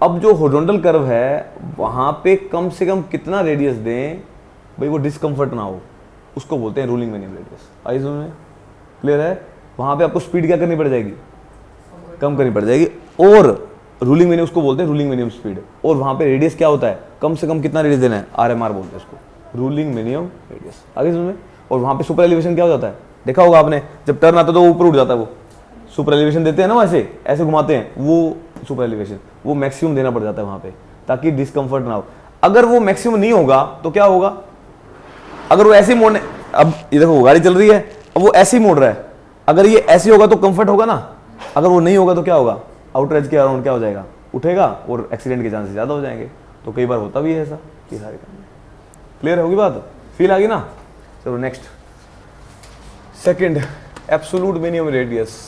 S1: अब जो हॉरिजॉन्टल कर्व है वहाँ पे कम से कम कितना रेडियस दें भाई, वो डिस्कम्फर्ट ना हो, उसको बोलते हैं रूलिंग मिनिमम रेडियस। आई में क्लियर है, वहाँ पे आपको स्पीड क्या करनी पड़ जाएगी, कम करनी पड़ जाएगी, और रूलिंग मिनिमम उसको बोलते हैं रूलिंग मिनिमम स्पीड। और वहाँ पे रेडियस क्या होता है, कम से कम कितना रेडियस देना है, RMR बोलते हैं उसको, रूलिंग मिनिमम रेडियस। आगे सुनिए, और वहाँ पे सुपर एलिवेशन क्या हो जाता है, देखा होगा आपने, जब टर्न आता है तो वो ऊपर उठ जाता है, वो सुपर एलिवेशन देते हैं ना, वैसे ऐसे घुमाते हैं, वो सुपर एलिवेशन, वो मैक्सिमम देना पड़ जाता है वहाँ पे, ताकि डिस्कम्फर्ट ना हो। अगर वो मैक्सिमम नहीं होगा तो क्या होगा, अगर वो ऐसे मोड़ने, अब ये देखो गाड़ी चल रही है, अब वो ऐसे ही मोड़ रहा है, अगर ये ऐसे होगा तो कंफर्ट होगा ना, अगर वो नहीं होगा तो क्या होगा, आउटर एज के अराउंड क्या हो जाएगा, उठेगा, और एक्सीडेंट के चांसेस ज़्यादा हो जाएंगे। तो कई बार होता भी है ऐसा, ये सारे काम। क्लियर होगी बात, फील आ गई ना। चलो next, second, absolute minimum radius.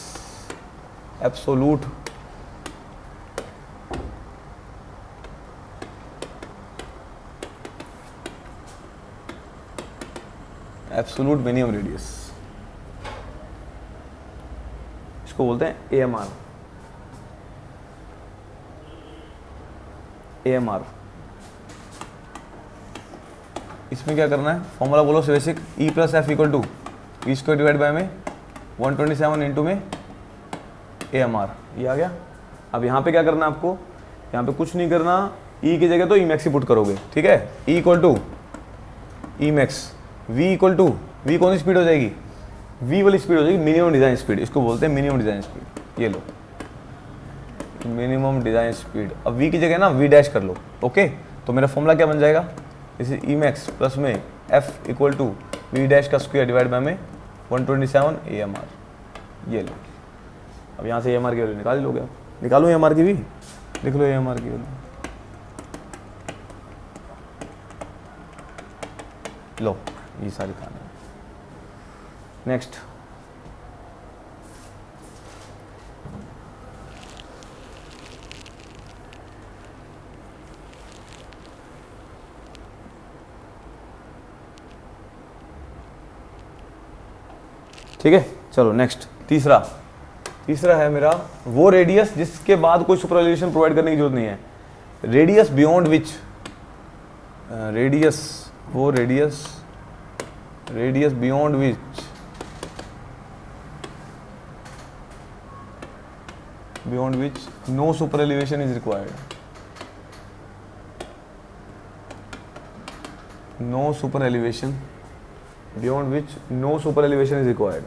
S1: Absolute absolute minimum radius, इसको बोलते हैं AMR। AMR, इसमें क्या करना है, फॉर्मूला बोलो से basic, E plus F equal to V square divide by में 127 इंटू में AMR, ये आ गया। अब यहाँ पे क्या करना है आपको, यहाँ पे कुछ नहीं करना, E की जगह तो E मैक्स ही पुट करोगे, ठीक है, E equal to E max, V equal to, V कौन सी स्पीड हो जाएगी, V वाली स्पीड हो जाएगी मिनिमम डिज़ाइन स्पीड, इसको बोलते हैं मिनिमम डिज़ाइन स्पीड। ये लो मिनिमम डिज़ाइन स्पीड, अब V की जगह ना V डैश कर लो, ओके। तो मेरा फॉर्मूला क्या बन जाएगा, इसे E मैक्स प्लस में F equal to V dash का स्क्वायर डिवाइड बाय में 127 AMR। ये लो, अब यहाँ से AMR की वैल्यू निकाल लोगे, निकालो AMR की भी, लिख लो AMR की वैल्यू, लो ये सारी कहानी। नेक्स्ट, ठीक है, चलो नेक्स्ट तीसरा है मेरा वो रेडियस जिसके बाद कोई सुपर एलिवेशन प्रोवाइड करने की जरूरत नहीं है। Radius beyond which radius beyond which no super elevation is required, no super elevation beyond which no super elevation is required,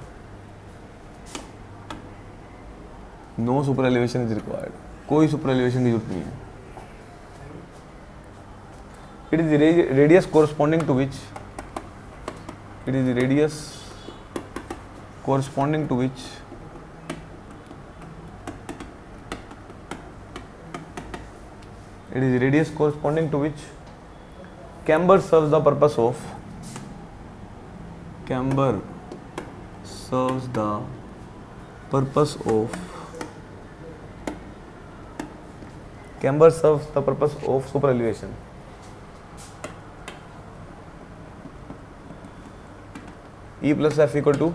S1: no super elevation is required, कोई सुपर एलिवेशन की जरूरत नहीं है। It is radius corresponding to which, it is the radius corresponding to which camber serves the purpose of super elevation. E plus F equal to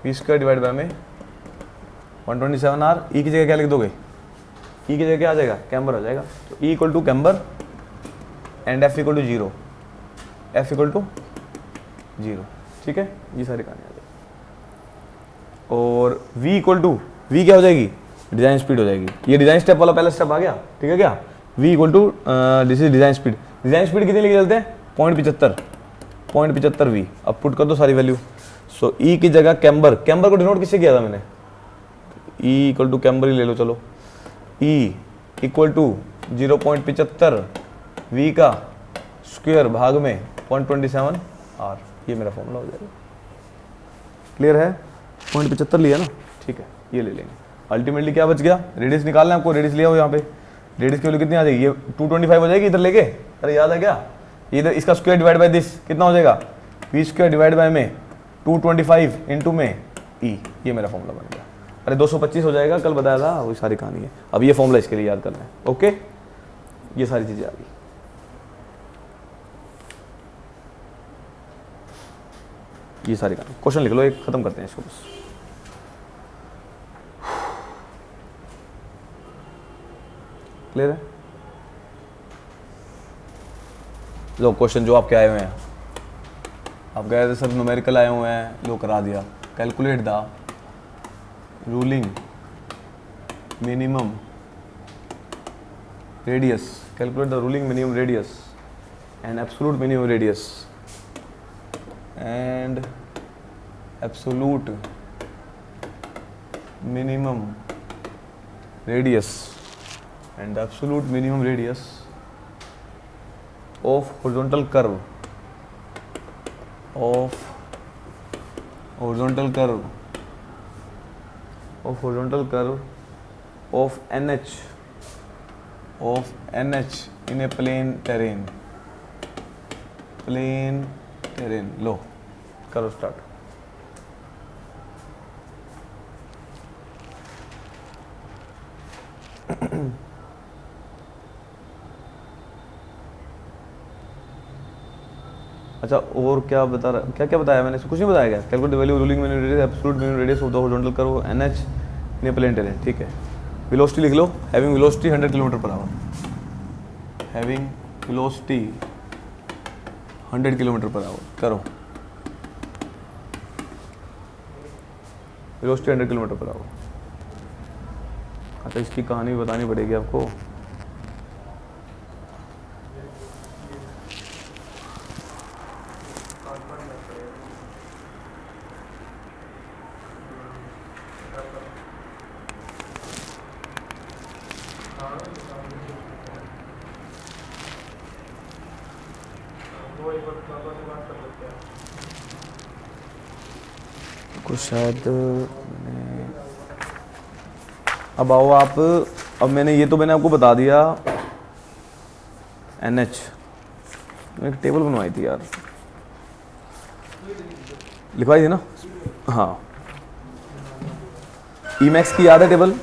S1: P square divide by में 127R। E की जगह क्या लिख दोगे? E की जगह क्या आ जाएगा? कैम्बर आ जाएगा। तो E equal to camber and F equal to 0, F equal to 0। ठीक है, ये सारी कहानी आ जाएगी। और V इक्वल टू V क्या हो जाएगी? डिजाइन स्पीड हो जाएगी। ये डिजाइन स्टेप वाला पहला स्टेप आ गया, ठीक है क्या? V equal to this is design speed. Design speed कितनी लेके चलते हैं? 0.75 V। अब पुट कर दो सारी वैल्यू। सो E की जगह कैम्बर को डिनोट किससे किया था मैंने? E इक्वल टू कैम्बर ही ले लो चलो। E इक्वल टू 0.75 V का स्क्वायर भाग में 127R। ये मेरा फॉर्मूला हो जाएगा। क्लियर है? 0.75 लिया ना, ठीक है, ये ले लेंगे। अल्टीमेटली क्या बच गया? रेडियस निकालना है आपको। रेडियस लिया हो यहाँ पे, रेडियस की वैल्यू कितनी आ जाएगी? ये 225 हो जाएगी इधर लेके। अरे याद है क्या? इधर इसका स्क्वायर डिवाइड बाय दिस कितना हो जाएगा? V स्क्वायर डिवाइड बाय में 225 इंटू में E। ये मेरा फॉर्मूला बन गया। अरे 225 हो जाएगा, कल बताया था, वही सारी कहानी है। अब ये फॉर्मूला इसके लिए याद करना है। ओके, ये सारी चीजें आ गई। ये सारी कहानी। क्वेश्चन लिख लो, एक खत्म करते हैं इसको बस। क्लियर है? लो क्वेश्चन जो आपके आए हुए हैं, आप कह रहे थे सर न्यूमेरिकल आए हुए हैं, लो करा दिया। Calculate the ruling minimum radius, calculate the ruling minimum radius and absolute minimum radius and absolute minimum radius and absolute minimum radius of horizontal curve of NH in a plane terrain। लो करो स्टार्ट। अच्छा, और क्या बता रहा, क्या क्या बताया मैंने? कुछ नहीं बताया क्या? Calculate the value ruling minimum radius absolute minimum radius of the horizontal curve NH in a plain terrain. ठीक है, वेलोसिटी लिख लो। Having velocity 100 km/h, having velocity 100 km/h। करो, वेलोसिटी 100 km/h। अच्छा, इसकी कहानी भी बतानी पड़ेगी आपको। कुछ शायद अब आओ आप। अब मैंने आपको बता दिया NH। एक टेबल बनवाई थी यार, लिखवाई थी ना? हाँ, Emax की याद है टेबल?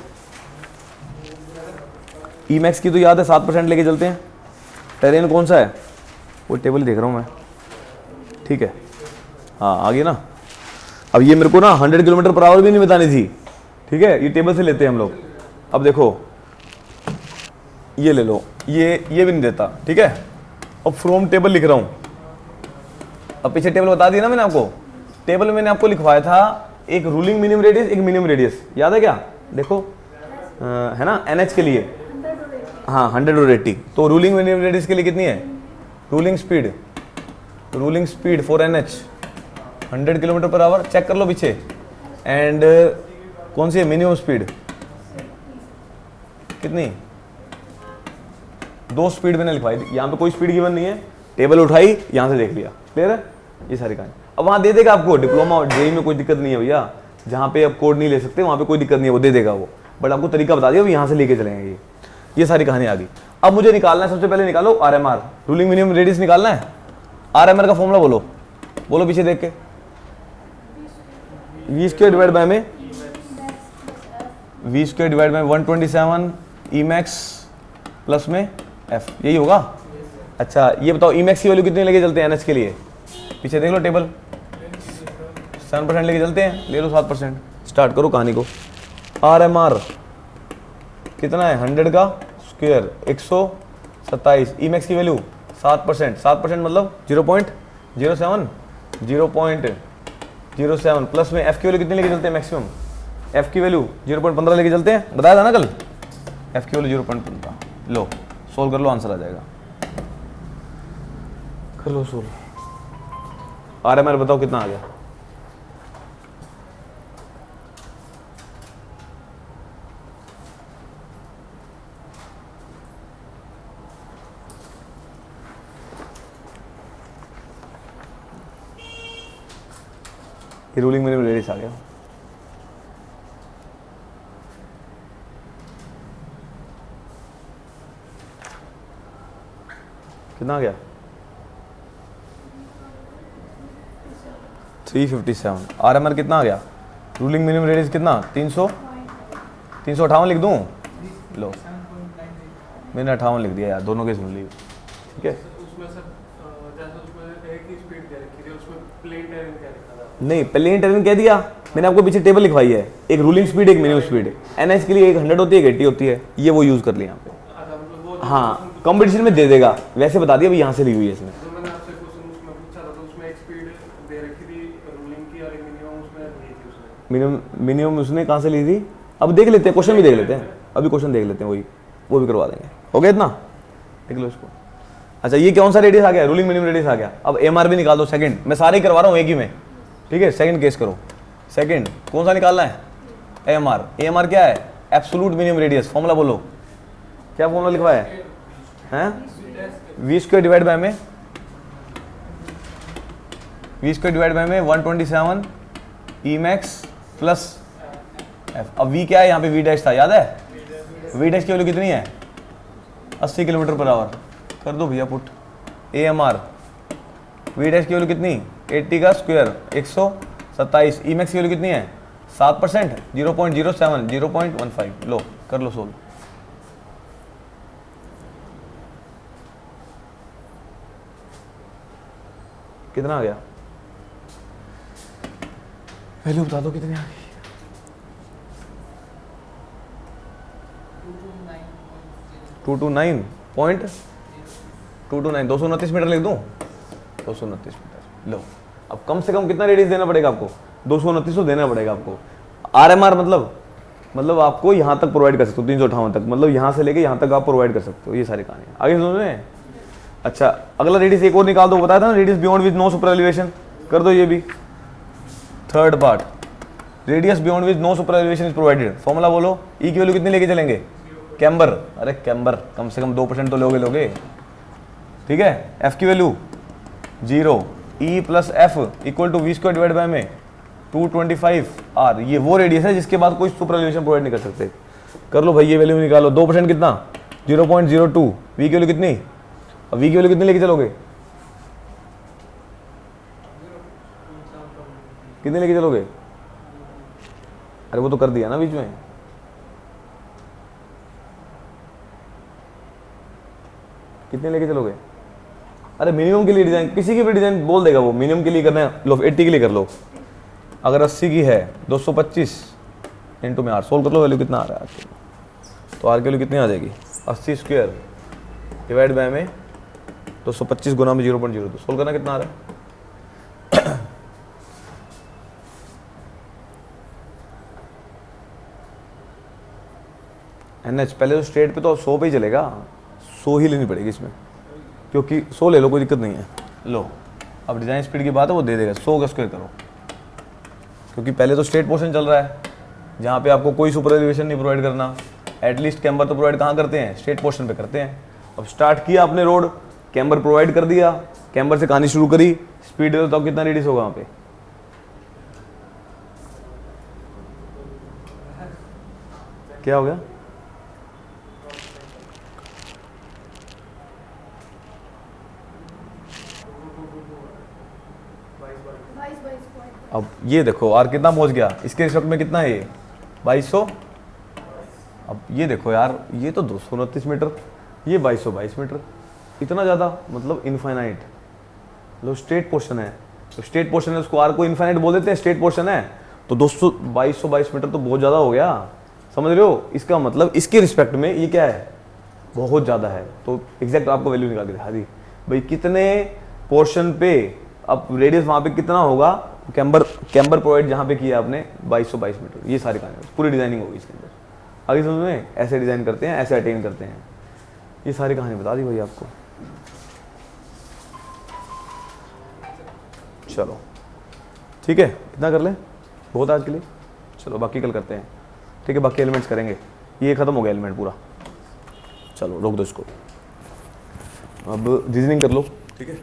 S1: Emax की तो याद है, 7% लेके चलते हैं। टेरेन कौन सा है? वो टेबल ही देख रहा हूँ मैं। ठीक है, हाँ आ गई ना। अब ये मेरे को ना 100 किलोमीटर पर आवर भी नहीं बतानी थी, ठीक है, ये टेबल से लेते हैं हम लोग। अब देखो ये ले लो, ये भी नहीं देता, ठीक है। अब फ्रॉम टेबल लिख रहा हूँ। अब पीछे टेबल बता दिया ना मैंने आपको, टेबल में मैंने आपको लिखवाया था एक रूलिंग मिनिमम रेडियस, एक मिनिमम रेडियस, याद है क्या? देखो है ना, NH के लिए हाँ 100 और 80। तो रूलिंग मिनिमम रेडियस के लिए कितनी है? Ruling speed for NH 100 kilometre per hour, check कर लो पीछे। एंड कौन सी है मिनिमम स्पीड? कितनी? 2 स्पीड मैंने लिखवाई थी, यहाँ पे कोई स्पीड गिवन नहीं है, टेबल उठाई यहाँ से देख लिया, क्लियर है? ये सारी कहानी अब वहाँ दे देगा आपको, डिप्लोमा और जेई में कोई दिक्कत नहीं है भैया, जहाँ पे आप कोड नहीं ले सकते वहाँ पे कोई दिक्कत नहीं है, वो दे देगा वो, बट आपको तरीका बता दिया, यहाँ से लेके चलेंगे ये सारी कहानी आ गई। अब मुझे निकालना है, सबसे पहले निकालो RMR, रूलिंग मिनिमम रेडियस निकालना है। RMR का फॉर्मूला बोलो, बोलो पीछे देख के, V² डिवाइड बाय में V² divide bye 127 Emax plus में F, यही होगा। अच्छा ये बताओ Emax की वैल्यू कितनी लेके चलते हैं NH के लिए? पीछे देख लो टेबल, 7% लेके चलते हैं, ले लो 7%। स्टार्ट करो कहानी को। RMR कितना है? 100 का स्क्वायर 127, Emax की वैल्यू 7%, 7% मतलब 0.07, 0.07 प्लस में F की वैल्यू कितनी लेके चलते हैं मैक्सिमम? F की वैल्यू 0.15 लेके चलते हैं, बताया था ना कल, F की वैल्यू 0.15। लो सोल्व कर लो, आंसर आ जाएगा, कर लो सोल्व। RMR बताओ कितना आ गया? ये रूलिंग मिनिमम रेडियस आ गया। कितना आ गया? 357। RMR कितना आ गया? रूलिंग मिनिमम रेडियस कितना? 358 लिख दूं? लो मैंने 58 लिख दिया यार, दोनों के सुन ली, ठीक है।
S2: उसमें सर जैसे उसमें एक ही स्पीड दे रखी थी, उसमें प्लेन टेरेन क्या लिखा था?
S1: नहीं प्लेन टेरेन कह दिया मैंने आपको, पीछे टेबल लिखवाई है, एक रूलिंग स्पीड एक मिनिमम स्पीड। NH के लिए एक 100 होती है, एक 80 होती है, ये वो यूज कर लिया यहाँ पे।
S2: अच्छा मतलब वो
S1: हाँ कंपटीशन में दे देगा, वैसे बता दिया भाई यहाँ से ली हुई है इसमें।
S2: जो मैंने आपसे क्वेश्चन उसमें पूछा था, तो उसमें एक स्पीड दे रखी थी रूलिंग की और एक मिनिमम उसमें दी थी उसने।
S1: मिनिमम उसने कहाँ से ली थी? अब देख लेते हैं, क्वेश्चन भी देख लेते हैं, अभी क्वेश्चन देख लेते हैं, वही वो भी करवा देंगे। हो गया इतना, देख लो इसको। अच्छा ये कौन सा रेडियस आ गया? रूलिंग मिनिमम रेडियस आ गया। अब MR भी निकाल दो सेकंड, मैं सारे ही करवा रहा हूँ एक ही में, ठीक है। सेकंड केस करो, सेकंड कौन सा निकालना है? AMR। AMR क्या है? Absolute minimum radius. फॉर्मूला बोलो, क्या फॉर्मूला लिखवाया है? V² डिवाइड बाय में V² डिवाइड बाय में 127 Emax प्लस F। अब V क्या है यहाँ पे? V डैश था, याद है? V डैश की वैल्यू कितनी है? 80 किलोमीटर पर आवर। कर दो भैया पुट। AMR V डैश की वैल्यू कितनी? 80 का स्क्वायर 127। Emax की वैल्यू कितनी है? 7%, 0.07, 0.15। लो कर लो सोल्व। कितना आ गया? वैल्यू बता दो कितनी आ गई? 229.229, 229 मीटर लिख दूं? 229 मीटर। लो अब कम से कम कितना रेडियस देना पड़ेगा आपको? 229 तो देना पड़ेगा आपको। RMR मतलब आपको यहाँ तक प्रोवाइड कर सकते हो, 358 तक, मतलब यहाँ से लेके यहाँ तक आप प्रोवाइड कर सकते हो। ये सारी कहानी आगे समझ में? अच्छा अगला रेडियस एक और निकाल दो, बताया था ना, radius beyond with no super elevation. कर दो ये भी। Third part, radius beyond with no super elevation is provided. Formula बोलो। E की वैल्यू कितनी लेके चलेंगे? कैम्बर, अरे कैम्बर कम से कम 2% तो लोगे, ठीक है। F की value 0, E plus F equal to V² divide by में 225 R। ये वो रेडियस है जिसके बाद कोई सुपर एलिवेशन प्रोवाइड नहीं कर सकते। कर लो भाई, ये वैल्यू निकालो। 2% कितना? 0.02। V की वैल्यू कितनी? अब V की वैल्यू कितनी लेके चलोगे? कितने लेके चलोगे? अरे वो तो कर दिया ना बीच में। कितने लेके चलोगे? अरे मिनिमम के लिए डिजाइन, किसी की भी डिजाइन बोल देगा वो, मिनिमम के लिए करना है। लो 80 के लिए कर लो। अगर 80 की है 225 इंटू में आर, सोल्व कर लो, वैल्यू कितना आ रहा है आर के। तो आर की वैल्यू कितनी आ जाएगी 80 स्क्वायर डिवाइड बाय में 225 गुना में 0.02, सोल्व करना कितना आ रहा है NH पहले तो स्ट्रेट पे तो 100 पे ही चलेगा, 100 ही लेनी पड़ेगी इसमें, क्योंकि 100 ले लो कोई दिक्कत नहीं है। लो अब डिज़ाइन स्पीड की बात है, वो दे देगा 100 का स्क्वायर करो, क्योंकि पहले तो स्ट्रेट पोर्शन चल रहा है जहाँ पे आपको कोई सुपर एलिवेशन नहीं प्रोवाइड करना। एटलीस्ट कैम्बर तो प्रोवाइड कहाँ करते हैं, स्ट्रेट पोर्शन पे करते हैं। अब स्टार्ट किया आपने रोड, कैम्बर प्रोवाइड कर दिया, कैम्बर से कहानी शुरू करी, स्पीड दे दो तो कितना रेडियस होगा वहाँ पे, क्या हो गया? अब ये देखो आर कितना पहुंच गया, इसके रिस्पेक्ट में कितना है ये 2200। अब ये देखो यार, ये तो 229 मीटर, ये 2222 मीटर, इतना ज़्यादा, मतलब इनफाइनाइट। लो स्ट्रेट पोर्शन है, तो स्ट्रेट पोर्शन है, उसको आर को इनफाइनाइट बोल देते हैं, स्ट्रेट पोर्शन है तो 2222 मीटर तो बहुत ज़्यादा हो गया, समझ रहे हो? इसका मतलब इसके रिस्पेक्ट में ये क्या है, बहुत ज़्यादा है। तो एग्जैक्ट आपको वैल्यू निकाल के दिखा दी भाई, कितने पोर्शन पे, अब रेडियस वहाँ पे कितना होगा, कैम्बर प्रोवाइड जहाँ पे किया आपने 2222 मीटर, ये सारी कहानी पूरी डिजाइनिंग होगी इसके अंदर। आगे समझ में, ऐसे डिजाइन करते हैं, ऐसे अटेन करते हैं, ये सारी कहानी बता दी भाई आपको। चलो ठीक है, इतना कर लें, बहुत आज के लिए। चलो बाकी कल करते हैं, ठीक है? बाकी एलिमेंट्स करेंगे, ये खत्म हो गया एलिमेंट पूरा। चलो रोक दो इसको, अब रीजनिंग कर लो, ठीक है?